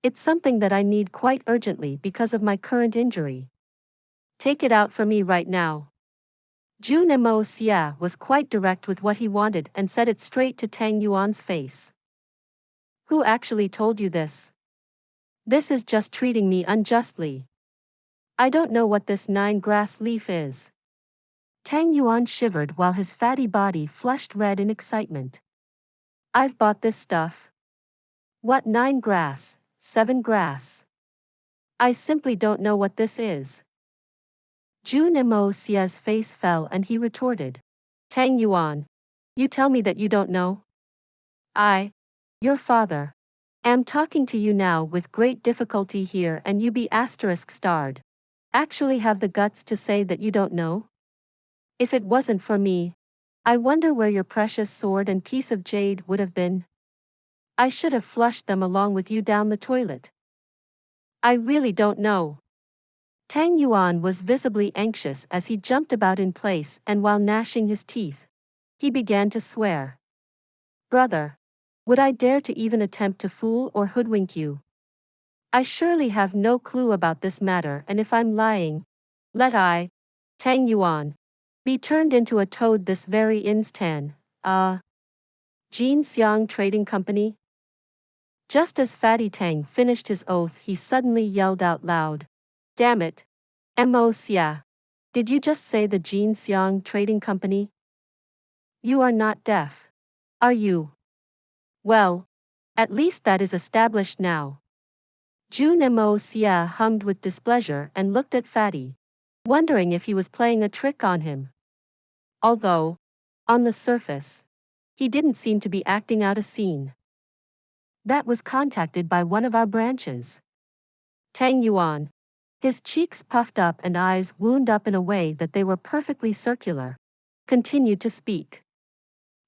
It's something that I need quite urgently because of my current injury. Take it out for me right now. Jun Moxie was quite direct with what he wanted and said it straight to Tang Yuan's face. Who actually told you this? This is just treating me unjustly. I don't know what this 9-grass leaf is. Tang Yuan shivered while his fatty body flushed red in excitement. I've bought this stuff. What 9 grass, 7 grass? I simply don't know what this is. Jun Moxie's face fell and he retorted. Tang Yuan, you tell me that you don't know? I, your father, am talking to you now with great difficulty here and you be ****. Actually have the guts to say that you don't know? If it wasn't for me, I wonder where your precious sword and piece of jade would have been. I should have flushed them along with you down the toilet. I really don't know. Tang Yuan was visibly anxious as he jumped about in place and while gnashing his teeth, he began to swear. Brother, would I dare to even attempt to fool or hoodwink you? I surely have no clue about this matter, and if I'm lying, let I, Tang Yuan, be turned into a toad this very instant. Jinxiang Trading Company? Just as Fatty Tang finished his oath, he suddenly yelled out loud. Damn it. Moxie. Did you just say the Jinxiang Trading Company? You are not deaf. Are you? Well, at least that is established now. Jun Moxie hummed with displeasure and looked at Fatty, wondering if he was playing a trick on him. Although, on the surface, he didn't seem to be acting out a scene. That was contacted by one of our branches. Tang Yuan, his cheeks puffed up and eyes wound up in a way that they were perfectly circular, continued to speak.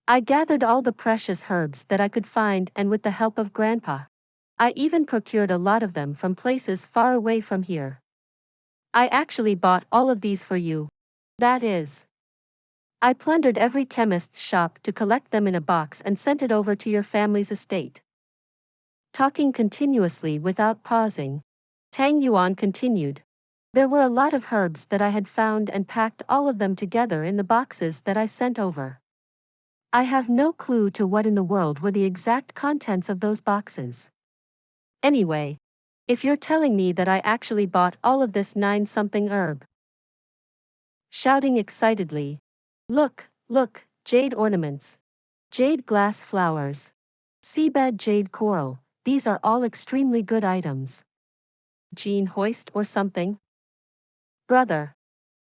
I gathered all the precious herbs that I could find, and with the help of Grandpa, I even procured a lot of them from places far away from here. I actually bought all of these for you. That is, I plundered every chemist's shop to collect them in a box and sent it over to your family's estate. Talking continuously without pausing, Tang Yuan continued. There were a lot of herbs that I had found and packed all of them together in the boxes that I sent over. I have no clue to what in the world were the exact contents of those boxes. Anyway, if you're telling me that I actually bought all of this 9-something herb, shouting excitedly. Look, look, jade ornaments. Jade glass flowers. Seabed jade coral, these are all extremely good items. Gene hoist or something? Brother.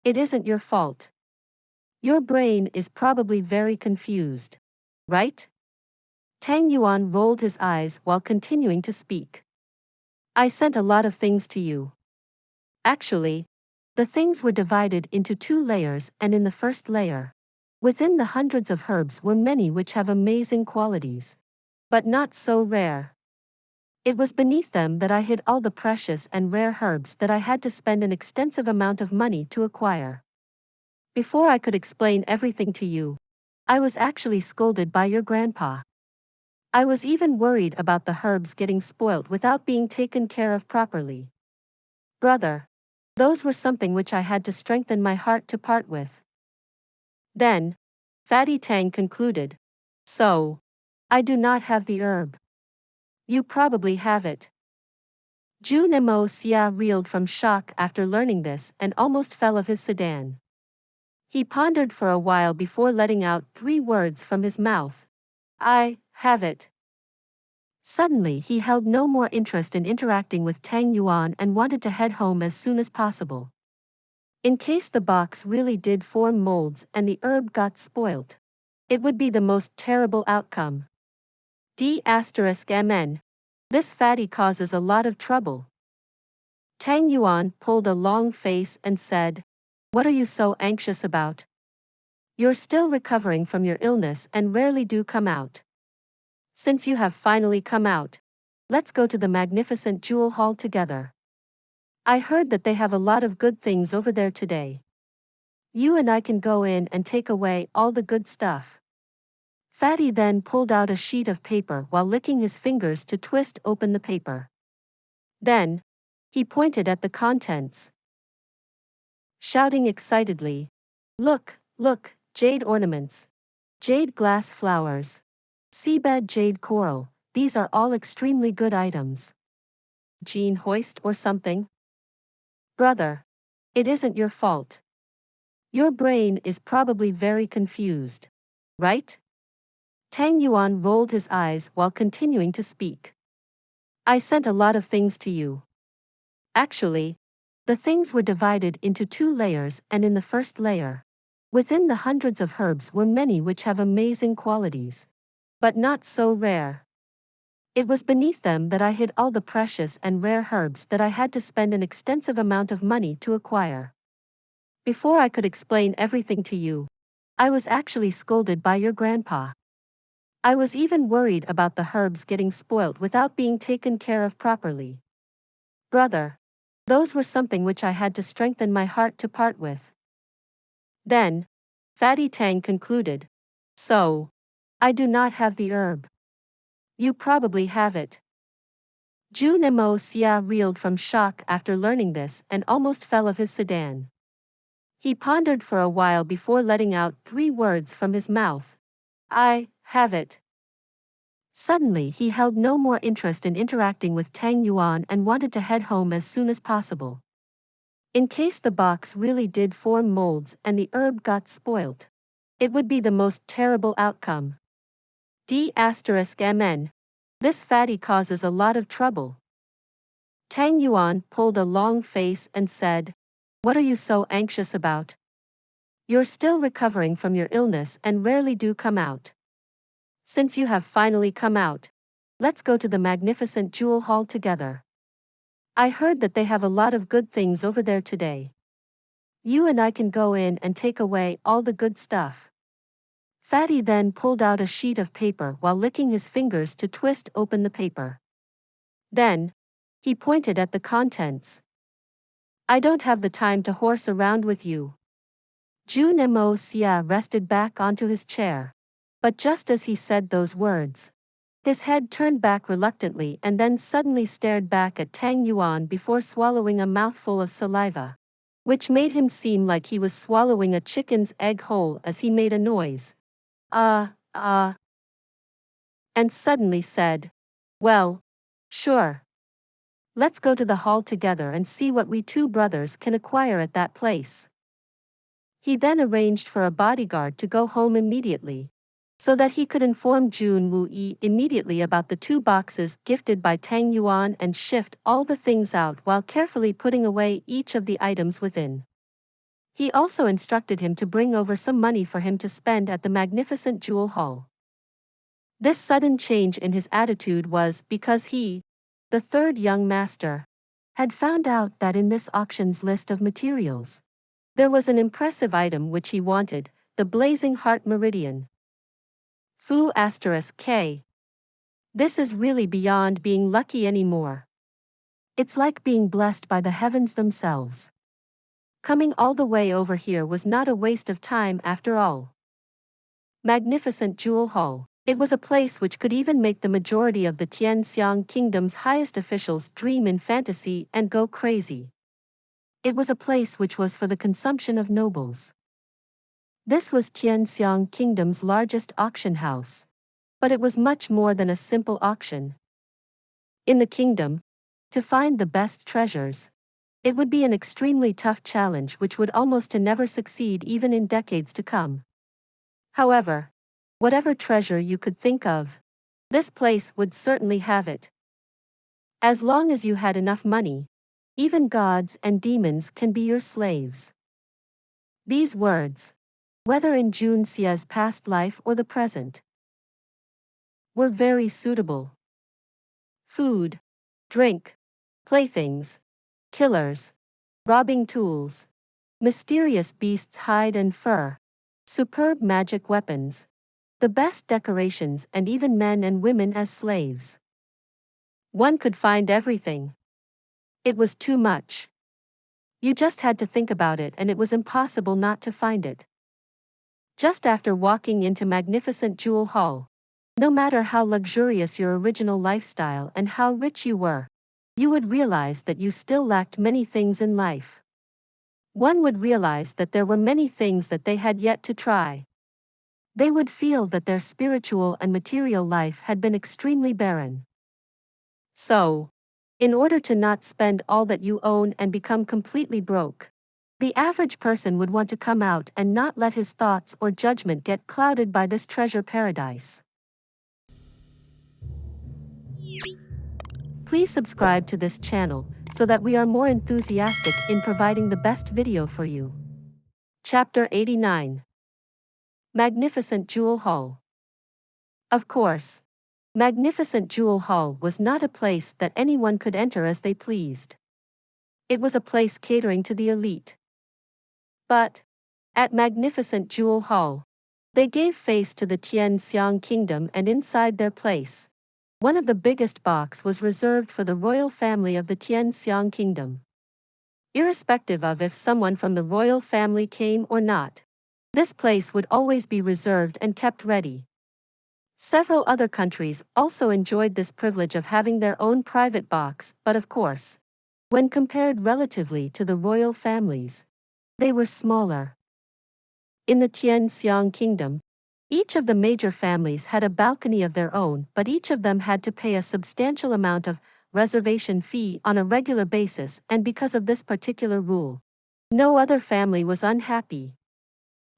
It isn't your fault. Your brain is probably very confused. Right? Tang Yuan rolled his eyes while continuing to speak. I sent a lot of things to you. Actually, the things were divided into 2 layers, and in the first layer, within the hundreds of herbs were many which have amazing qualities, but not so rare. It was beneath them that I hid all the precious and rare herbs that I had to spend an extensive amount of money to acquire. Before I could explain everything to you, I was actually scolded by your grandpa. I was even worried about the herbs getting spoilt without being taken care of properly. Brother. Those were something which I had to strengthen my heart to part with. Then, Fatty Tang concluded. So, I do not have the herb. You probably have it. Jun Moxie reeled from shock after learning this and almost fell off his sedan. He pondered for a while before letting out 3 words from his mouth. I have it. Suddenly he held no more interest in interacting with Tang Yuan and wanted to head home as soon as possible. In case the box really did form molds and the herb got spoilt, it would be the most terrible outcome. D*MN. This fatty causes a lot of trouble. Tang Yuan pulled a long face and said, What are you so anxious about? You're still recovering from your illness and rarely do come out. Since you have finally come out, let's go to the magnificent jewel hall together. I heard that they have a lot of good things over there today. You and I can go in and take away all the good stuff. Fatty then pulled out a sheet of paper while licking his fingers to twist open the paper. Then, he pointed at the contents, shouting excitedly. Look, look, jade ornaments. Jade glass flowers. Seabed jade coral, these are all extremely good items. Gene hoist or something? Brother. It isn't your fault. Your brain is probably very confused. Right? Tang Yuan rolled his eyes while continuing to speak. I sent a lot of things to you. Actually, the things were divided into 2 layers, and in the first layer, within the hundreds of herbs were many which have amazing qualities, but not so rare. It was beneath them that I hid all the precious and rare herbs that I had to spend an extensive amount of money to acquire. Before I could explain everything to you, I was actually scolded by your grandpa. I was even worried about the herbs getting spoilt without being taken care of properly. Brother. Those were something which I had to strengthen my heart to part with. Then, Fatty Tang concluded. So, I do not have the herb. You probably have it. Jun Moxie reeled from shock after learning this and almost fell off his sedan. He pondered for a while before letting out 3 words from his mouth. I have it. Suddenly he held no more interest in interacting with Tang Yuan and wanted to head home as soon as possible. In case the box really did form molds and the herb got spoilt, it would be the most terrible outcome. D*MN. This fatty causes a lot of trouble. Tang Yuan pulled a long face and said, What are you so anxious about? You're still recovering from your illness and rarely do come out. Since you have finally come out, let's go to the magnificent jewel hall together. I heard that they have a lot of good things over there today. You and I can go in and take away all the good stuff. Fatty then pulled out a sheet of paper while licking his fingers to twist open the paper. Then, he pointed at the contents. I don't have the time to horse around with you. Jun Moxie rested back onto his chair. But just as he said those words, his head turned back reluctantly and then suddenly stared back at Tang Yuan before swallowing a mouthful of saliva, which made him seem like he was swallowing a chicken's egg whole as he made a noise. And suddenly said, Well, sure. Let's go to the hall together and see what we 2 brothers can acquire at that place. He then arranged for a bodyguard to go home immediately, so that he could inform Jun Moxie immediately about the 2 boxes gifted by Tang Yuan and shift all the things out while carefully putting away each of the items within. He also instructed him to bring over some money for him to spend at the magnificent jewel hall. This sudden change in his attitude was because he, the third young master, had found out that in this auction's list of materials, there was an impressive item which he wanted, the blazing heart meridian. Fu *K. This is really beyond being lucky anymore. It's like being blessed by the heavens themselves. Coming all the way over here was not a waste of time after all. Magnificent Jewel Hall. It was a place which could even make the majority of the Tianxiang Kingdom's highest officials dream in fantasy and go crazy. It was a place which was for the consumption of nobles. This was Tianxiang Kingdom's largest auction house. But it was much more than a simple auction. In the kingdom, to find the best treasures, it would be an extremely tough challenge which would almost to never succeed even in decades to come. However, whatever treasure you could think of, this place would certainly have it. As long as you had enough money, even gods and demons can be your slaves. These words, whether in Jun Xie's past life or the present, were very suitable. Food, drink, playthings, killers, robbing tools, mysterious beasts' hide and fur, superb magic weapons, the best decorations, and even men and women as slaves. One could find everything. It was too much. You just had to think about it and it was impossible not to find it. Just after walking into Magnificent Jewel Hall, no matter how luxurious your original lifestyle and how rich you were, you would realize that you still lacked many things in life. One would realize that there were many things that they had yet to try. They would feel that their spiritual and material life had been extremely barren. So, in order to not spend all that you own and become completely broke, the average person would want to come out and not let his thoughts or judgment get clouded by this treasure paradise. Please subscribe to this channel so that we are more enthusiastic in providing the best video for you. Chapter 89. Magnificent Jewel Hall. Of course, Magnificent Jewel Hall was not a place that anyone could enter as they pleased. It was a place catering to the elite. But, at Magnificent Jewel Hall, they gave face to the Tianxiang Kingdom, and inside their place, one of the biggest box was reserved for the royal family of the Tianxiang Kingdom. Irrespective of if someone from the royal family came or not, this place would always be reserved and kept ready. Several other countries also enjoyed this privilege of having their own private box, but of course, when compared relatively to the royal families, they were smaller. In the Tianxiang Kingdom, each of the major families had a balcony of their own, but each of them had to pay a substantial amount of reservation fee on a regular basis, and because of this particular rule, no other family was unhappy.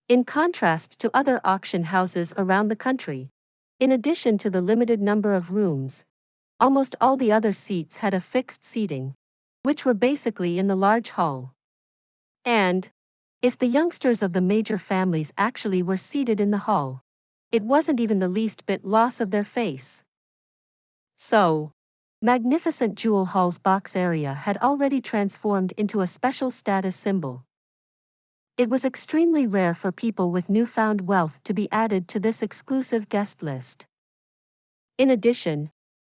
In contrast to other auction houses around the country, in addition to the limited number of rooms, almost all the other seats had a fixed seating, which were basically in the large hall. And, if the youngsters of the major families actually were seated in the hall, it wasn't even the least bit loss of their face. So, Magnificent Jewel Hall's box area had already transformed into a special status symbol. It was extremely rare for people with newfound wealth to be added to this exclusive guest list. In addition,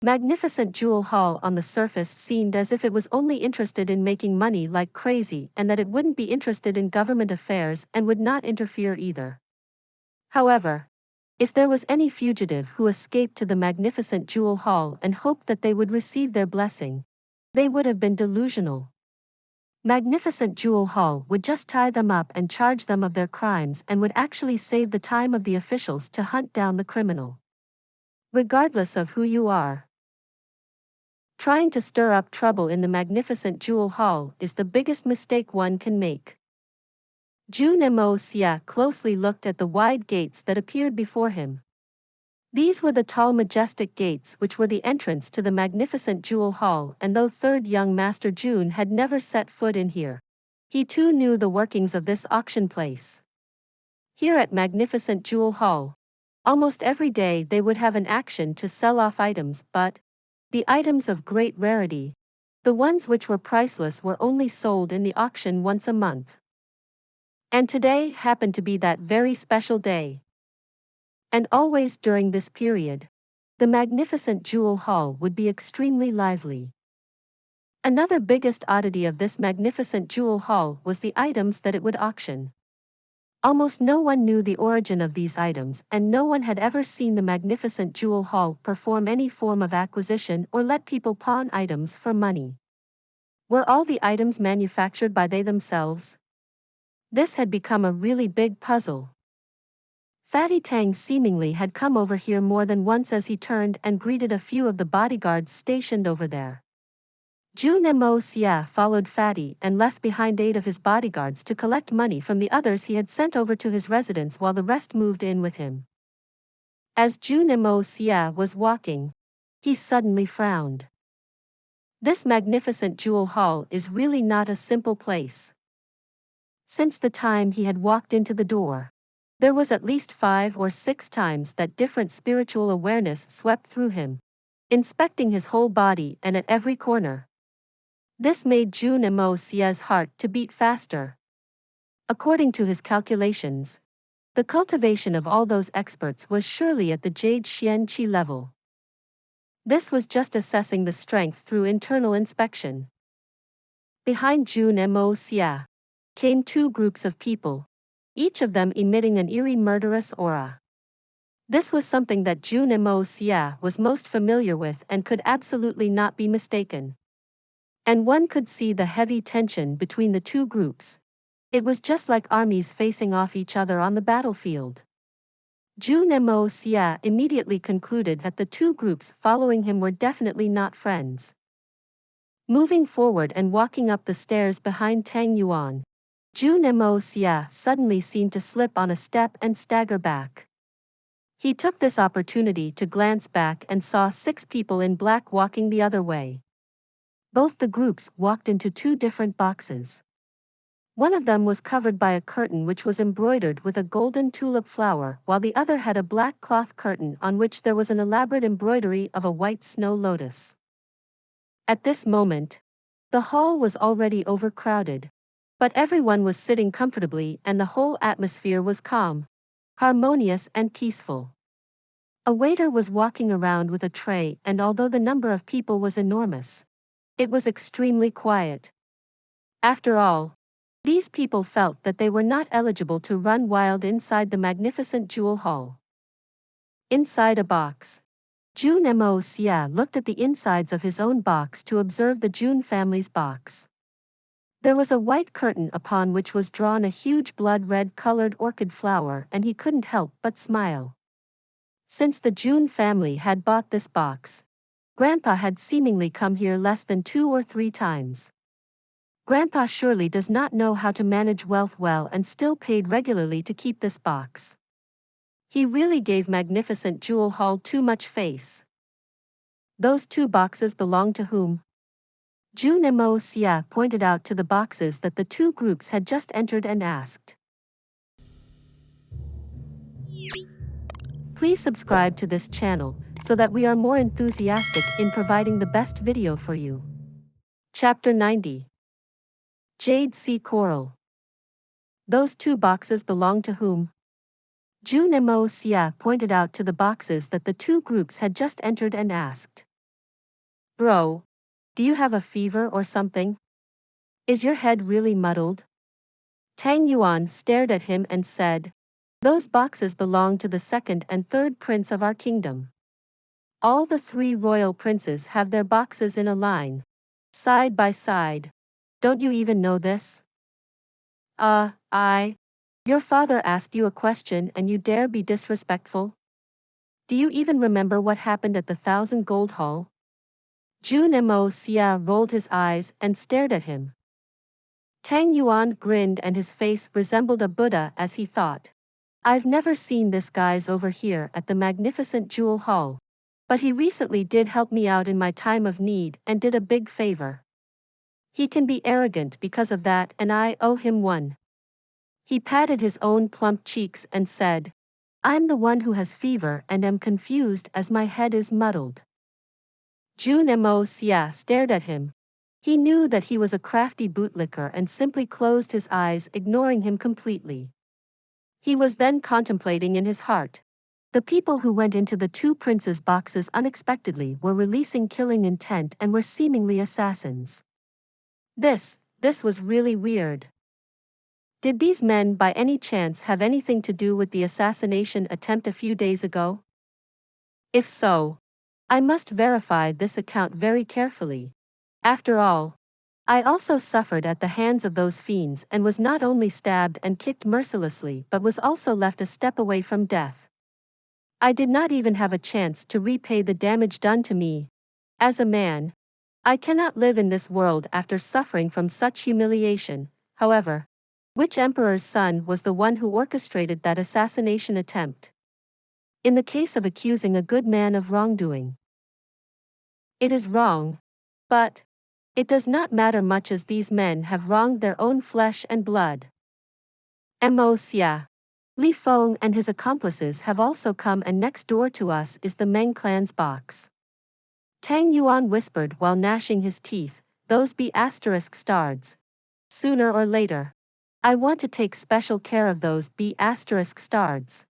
Magnificent Jewel Hall on the surface seemed as if it was only interested in making money like crazy, and that it wouldn't be interested in government affairs and would not interfere either. However, if there was any fugitive who escaped to the Magnificent Jewel Hall and hoped that they would receive their blessing, they would have been delusional. Magnificent Jewel Hall would just tie them up and charge them of their crimes and would actually save the time of the officials to hunt down the criminal. Regardless of who you are, trying to stir up trouble in the Magnificent Jewel Hall is the biggest mistake one can make. Jun Moxie closely looked at the wide gates that appeared before him. These were the tall majestic gates which were the entrance to the magnificent jewel hall, and though third young Master Jun had never set foot in here, he too knew the workings of this auction place. Here at Magnificent Jewel Hall, almost every day they would have an action to sell off items, but the items of great rarity, the ones which were priceless, were only sold in the auction once a month. And today happened to be that very special day. And always during this period, the Magnificent Jewel Hall would be extremely lively. Another biggest oddity of this Magnificent Jewel Hall was the items that it would auction. Almost no one knew the origin of these items, and no one had ever seen the Magnificent Jewel Hall perform any form of acquisition or let people pawn items for money. Were all the items manufactured by they themselves? This had become a really big puzzle. Fatty Tang seemingly had come over here more than once as he turned and greeted a few of the bodyguards stationed over there. Jun Moxie followed Fatty and left behind 8 of his bodyguards to collect money from the others he had sent over to his residence, while the rest moved in with him. As Jun Moxie was walking, he suddenly frowned. This Magnificent Jewel Hall is really not a simple place. Since the time he had walked into the door, there was at least 5 or 6 times that different spiritual awareness swept through him, inspecting his whole body and at every corner. This made Jun Moxie's heart to beat faster. According to his calculations, the cultivation of all those experts was surely at the Jade Xian Qi level. This was just assessing the strength through internal inspection. Behind Jun Moxie came 2 groups of people, each of them emitting an eerie murderous aura. This was something that Jun Moxie was most familiar with and could absolutely not be mistaken. And one could see the heavy tension between the 2 groups. It was just like armies facing off each other on the battlefield. Jun Moxie immediately concluded that the 2 groups following him were definitely not friends. Moving forward and walking up the stairs behind Tang Yuan, Jun Moxie suddenly seemed to slip on a step and stagger back. He took this opportunity to glance back and saw 6 people in black walking the other way. Both the groups walked into 2 different boxes. One of them was covered by a curtain which was embroidered with a golden tulip flower, while the other had a black cloth curtain on which there was an elaborate embroidery of a white snow lotus. At this moment, the hall was already overcrowded, but everyone was sitting comfortably and the whole atmosphere was calm, harmonious and peaceful. A waiter was walking around with a tray, and although the number of people was enormous, it was extremely quiet. After all, these people felt that they were not eligible to run wild inside the Magnificent Jewel Hall. Inside a box, Jun Moxie looked at the insides of his own box to observe the Jun family's box. There was a white curtain upon which was drawn a huge blood-red colored orchid flower, and he couldn't help but smile. Since the Jun family had bought this box, Grandpa had seemingly come here less than 2 or 3 times. Grandpa surely does not know how to manage wealth well and still paid regularly to keep this box. He really gave Magnificent Jewel Hall too much face. Those 2 boxes belong to whom? Jun Moxie pointed out to the boxes that the 2 groups had just entered and asked. Please subscribe to this channel so that we are more enthusiastic in providing the best video for you. Chapter 90. Jade Sea Coral. Those 2 boxes belong to whom? Jun Moxie pointed out to the boxes that the 2 groups had just entered and asked. Bro, do you have a fever or something? Is your head really muddled? Tang Yuan stared at him and said, those boxes belong to the 2nd and 3rd prince of our kingdom. All the 3 royal princes have their boxes in a line, side by side. Don't you even know this? Your father asked you a question and you dare be disrespectful? Do you even remember what happened at the 1,000 Gold Hall? Jun Moxie rolled his eyes and stared at him. Tang Yuan grinned and his face resembled a Buddha as he thought. I've never seen this guy's over here at the magnificent Jewel Hall. But he recently did help me out in my time of need and did a big favor. He can be arrogant because of that and I owe him one. He patted his own plump cheeks and said, I'm the one who has fever and am confused as my head is muddled. Jun Moxie stared at him. He knew that he was a crafty bootlicker and simply closed his eyes, ignoring him completely. He was then contemplating in his heart. The people who went into the two princes' boxes unexpectedly were releasing killing intent and were seemingly assassins. This was really weird. Did these men by any chance have anything to do with the assassination attempt a few days ago? If so, I must verify this account very carefully. After all, I also suffered at the hands of those fiends and was not only stabbed and kicked mercilessly but was also left a step away from death. I did not even have a chance to repay the damage done to me. As a man, I cannot live in this world after suffering from such humiliation. However, which emperor's son was the one who orchestrated that assassination attempt? In the case of accusing a good man of wrongdoing, it is wrong, but it does not matter much as these men have wronged their own flesh and blood. Moxie, Li Feng and his accomplices have also come, and next door to us is the Meng clan's box. Tang Yuan whispered while gnashing his teeth, those be asterisk stards. Sooner or later, I want to take special care of those be asterisk stards.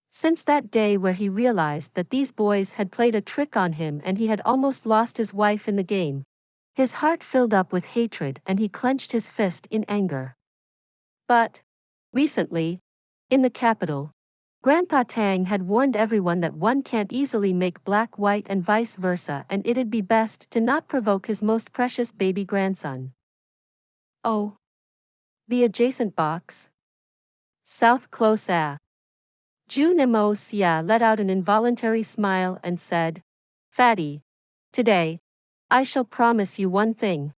Since that day where he realized that these boys had played a trick on him and he had almost lost his wife in the game, his heart filled up with hatred and he clenched his fist in anger. But recently, in the capital, Grandpa Tang had warned everyone that one can't easily make black white and vice versa, and it'd be best to not provoke his most precious baby grandson. Oh. The adjacent box? South Close A. Jun Moxie let out an involuntary smile and said, Fatty, today, I shall promise you one thing.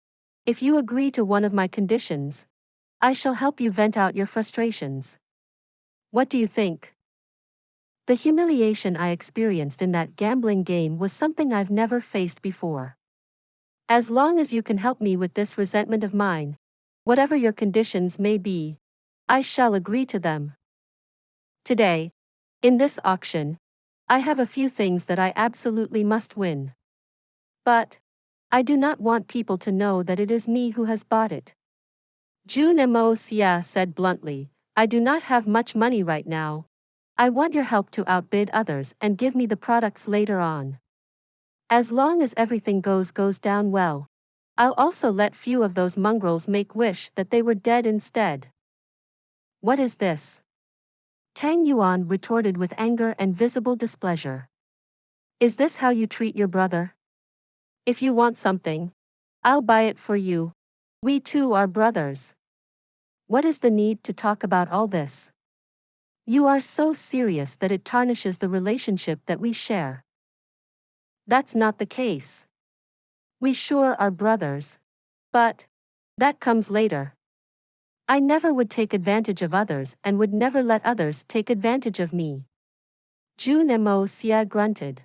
If you agree to one of my conditions, I shall help you vent out your frustrations. What do you think? The humiliation I experienced in that gambling game was something I've never faced before. As long as you can help me with this resentment of mine, whatever your conditions may be, I shall agree to them. Today, in this auction, I have a few things that I absolutely must win. But I do not want people to know that it is me who has bought it. Jun Moxie said bluntly, I do not have much money right now. I want your help to outbid others and give me the products later on. As long as everything goes down well, I'll also let few of those mongrels make wish that they were dead instead. What is this? Tang Yuan retorted with anger and visible displeasure. Is this how you treat your brother? If you want something, I'll buy it for you. We too are brothers. What is the need to talk about all this? You are so serious that it tarnishes the relationship that we share. That's not the case. We sure are brothers. But that comes later. I never would take advantage of others and would never let others take advantage of me. Jun Moxie grunted.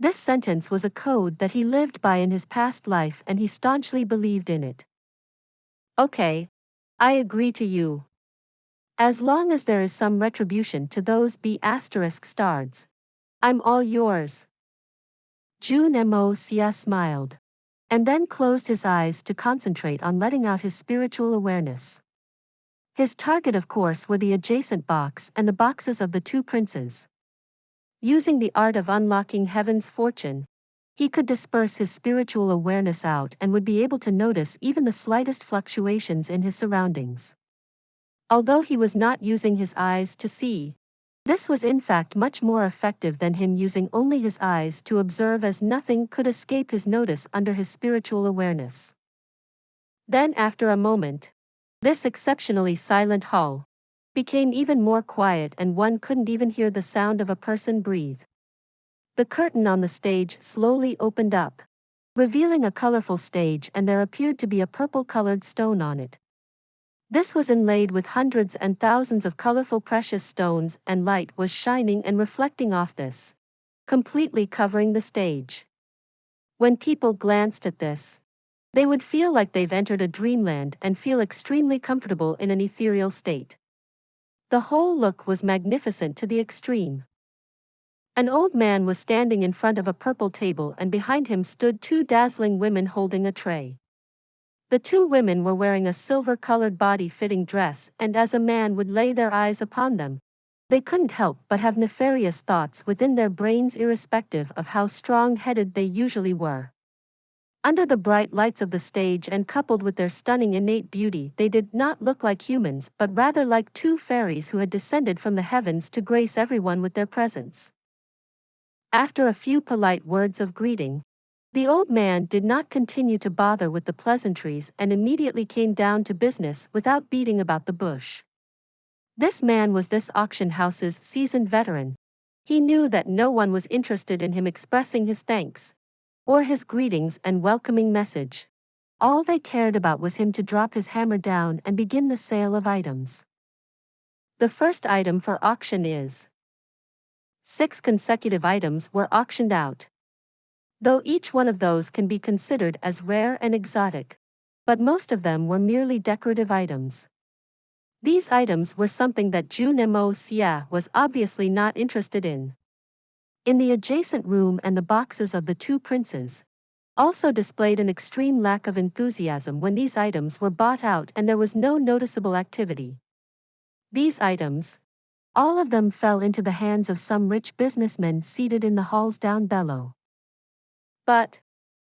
This sentence was a code that he lived by in his past life and he staunchly believed in it. Okay, I agree to you. As long as there is some retribution to those be asterisk stards, I'm all yours. Jun Moxie smiled, and then closed his eyes to concentrate on letting out his spiritual awareness. His target, of course, were the adjacent box and the boxes of the two princes. Using the art of unlocking heaven's fortune, he could disperse his spiritual awareness out and would be able to notice even the slightest fluctuations in his surroundings. Although he was not using his eyes to see, this was in fact much more effective than him using only his eyes to observe, as nothing could escape his notice under his spiritual awareness. Then after a moment, this exceptionally silent hall became even more quiet and one couldn't even hear the sound of a person breathe. The curtain on the stage slowly opened up, revealing a colorful stage, and there appeared to be a purple-colored stone on it. This was inlaid with hundreds and thousands of colorful precious stones, and light was shining and reflecting off this, completely covering the stage. When people glanced at this, they would feel like they've entered a dreamland and feel extremely comfortable in an ethereal state. The whole look was magnificent to the extreme. An old man was standing in front of a purple table, and behind him stood two dazzling women holding a tray. The two women were wearing a silver-colored body-fitting dress, and as a man would lay their eyes upon them, they couldn't help but have nefarious thoughts within their brains, irrespective of how strong-headed they usually were. Under the bright lights of the stage and coupled with their stunning innate beauty, they did not look like humans, but rather like two fairies who had descended from the heavens to grace everyone with their presence. After a few polite words of greeting, the old man did not continue to bother with the pleasantries and immediately came down to business without beating about the bush. This man was this auction house's seasoned veteran. He knew that no one was interested in him expressing his thanks, or his greetings and welcoming message. All they cared about was him to drop his hammer down and begin the sale of items. The first item for auction is 6 consecutive items were auctioned out. Though each one of those can be considered as rare and exotic, but most of them were merely decorative items. These items were something that Jun Moxie was obviously not interested in. In the adjacent room, and the boxes of the two princes also displayed an extreme lack of enthusiasm when these items were bought out, and there was no noticeable activity. These items, all of them, fell into the hands of some rich businessmen seated in the halls down below. But,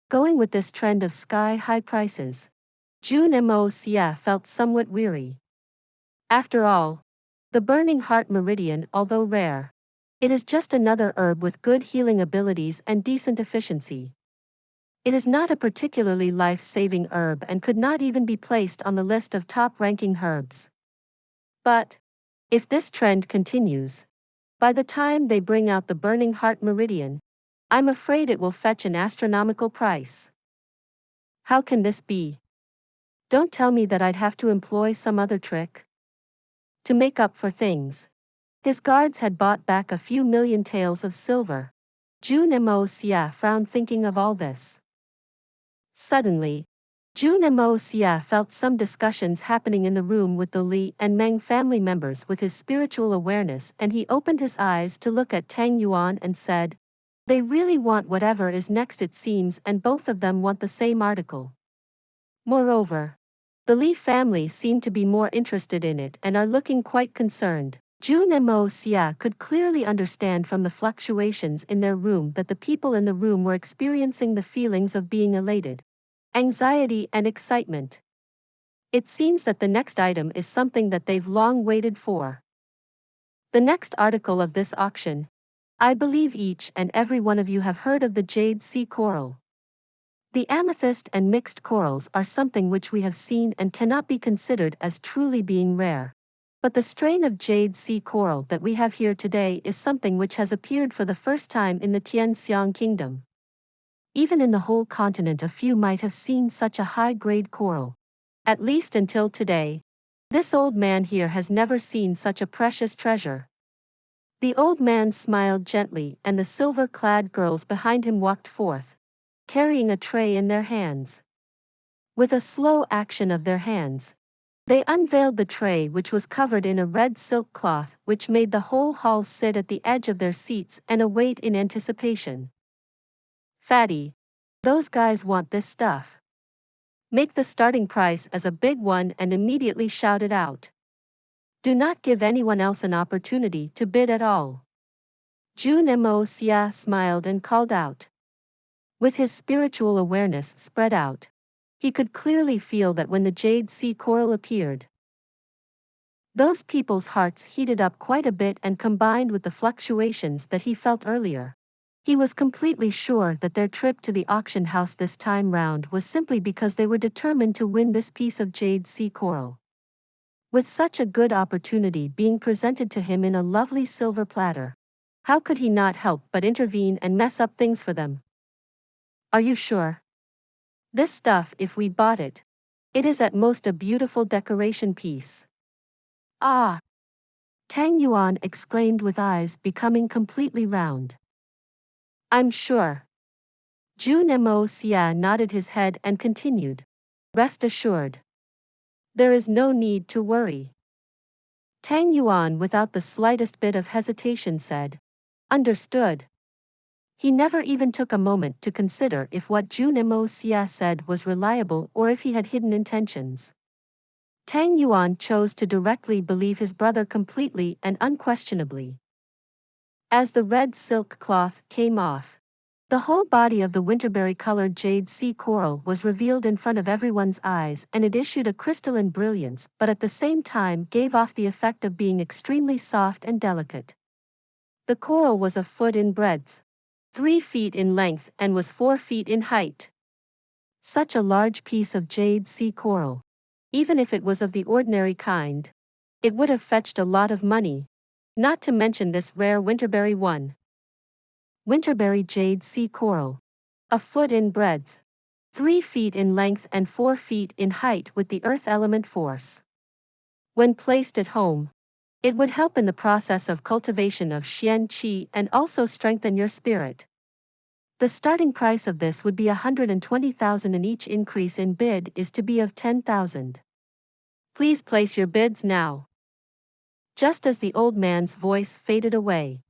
going with this trend of sky-high prices, Jun Moxie felt somewhat weary. After all, the burning heart meridian, although rare, it is just another herb with good healing abilities and decent efficiency. It is not a particularly life-saving herb and could not even be placed on the list of top-ranking herbs. But, if this trend continues, by the time they bring out the burning heart meridian, I'm afraid it will fetch an astronomical price. How can this be? Don't tell me that I'd have to employ some other trick to make up for things. His guards had bought back a few million taels of silver. Jun Moxie frowned thinking of all this. Suddenly, Jun Moxie felt some discussions happening in the room with the Li and Meng family members with his spiritual awareness, and he opened his eyes to look at Tang Yuan and said, "They really want whatever is next, it seems, and both of them want the same article. Moreover, the Li family seem to be more interested in it and are looking quite concerned." Jun Moxie could clearly understand from the fluctuations in their room that the people in the room were experiencing the feelings of being elated, anxiety, and excitement. It seems that the next item is something that they've long waited for. The next article of this auction, I believe each and every one of you have heard of the jade sea coral. The amethyst and mixed corals are something which we have seen and cannot be considered as truly being rare. But the strain of jade sea coral that we have here today is something which has appeared for the first time in the Tianxiang kingdom. Even in the whole continent, a few might have seen such a high-grade coral. At least until today, this old man here has never seen such a precious treasure. The old man smiled gently, and the silver-clad girls behind him walked forth, carrying a tray in their hands. With a slow action of their hands, they unveiled the tray, which was covered in a red silk cloth, which made the whole hall sit at the edge of their seats and await in anticipation. "Fatty, those guys want this stuff. Make the starting price as a big one and immediately shout it out. Do not give anyone else an opportunity to bid at all." Jun Moxie smiled and called out. With his spiritual awareness spread out, he could clearly feel that when the jade sea coral appeared, those people's hearts heated up quite a bit, and combined with the fluctuations that he felt earlier, he was completely sure that their trip to the auction house this time round was simply because they were determined to win this piece of jade sea coral. With such a good opportunity being presented to him in a lovely silver platter, how could he not help but intervene and mess up things for them? "Are you sure?" This stuff, if we bought it, it is at most a beautiful decoration piece. Ah! Tang Yuan exclaimed with eyes becoming completely round. I'm sure. Jun Moxie nodded his head and continued. Rest assured. There is no need to worry. Tang Yuan, without the slightest bit of hesitation, said, Understood. He never even took a moment to consider if what Jun Moxie said was reliable or if he had hidden intentions. Tang Yuan chose to directly believe his brother completely and unquestionably. As the red silk cloth came off, the whole body of the winterberry-colored jade sea coral was revealed in front of everyone's eyes, and it issued a crystalline brilliance but at the same time gave off the effect of being extremely soft and delicate. The coral was a foot in breadth, 3 feet in length, and was 4 feet in height. Such a large piece of jade sea coral. Even if it was of the ordinary kind, it would have fetched a lot of money, not to mention this rare winterberry one. Winterberry jade sea coral. A foot in breadth, 3 feet in length and 4 feet in height with the earth element force. When placed at home, it would help in the process of cultivation of Xian Qi and also strengthen your spirit. The starting price of this would be 120,000 and each increase in bid is to be of 10,000. Please place your bids now. Just as the old man's voice faded away,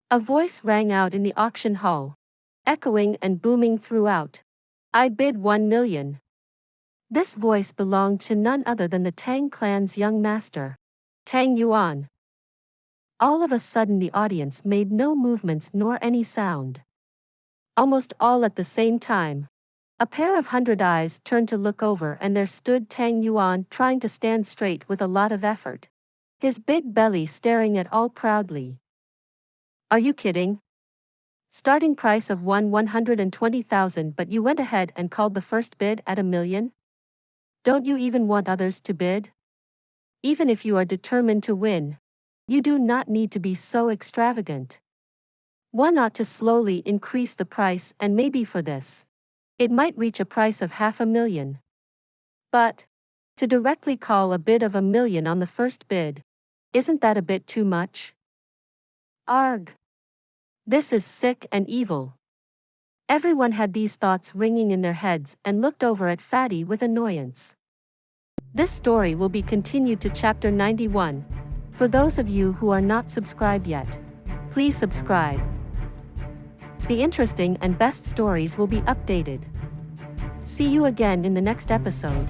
a voice rang out in the auction hall, echoing and booming throughout. I bid 1 million. This voice belonged to none other than the Tang clan's young master, Tang Yuan. All of a sudden the audience made no movements nor any sound. Almost all at the same time, a pair of 100 eyes turned to look over, and there stood Tang Yuan trying to stand straight with a lot of effort, his big belly staring at all proudly. Are you kidding? Starting price of 120,000, but you went ahead and called the first bid at 1 million? Don't you even want others to bid? Even if you are determined to win, you do not need to be so extravagant. One ought to slowly increase the price, and maybe for this, it might reach a price of 500,000. But, to directly call a bid of 1 million on the first bid, isn't that a bit too much? Arg! This is sick and evil. Everyone had these thoughts ringing in their heads and looked over at Fatty with annoyance. This story will be continued to chapter 91. For those of you who are not subscribed yet, please subscribe. The interesting and best stories will be updated. See you again in the next episode.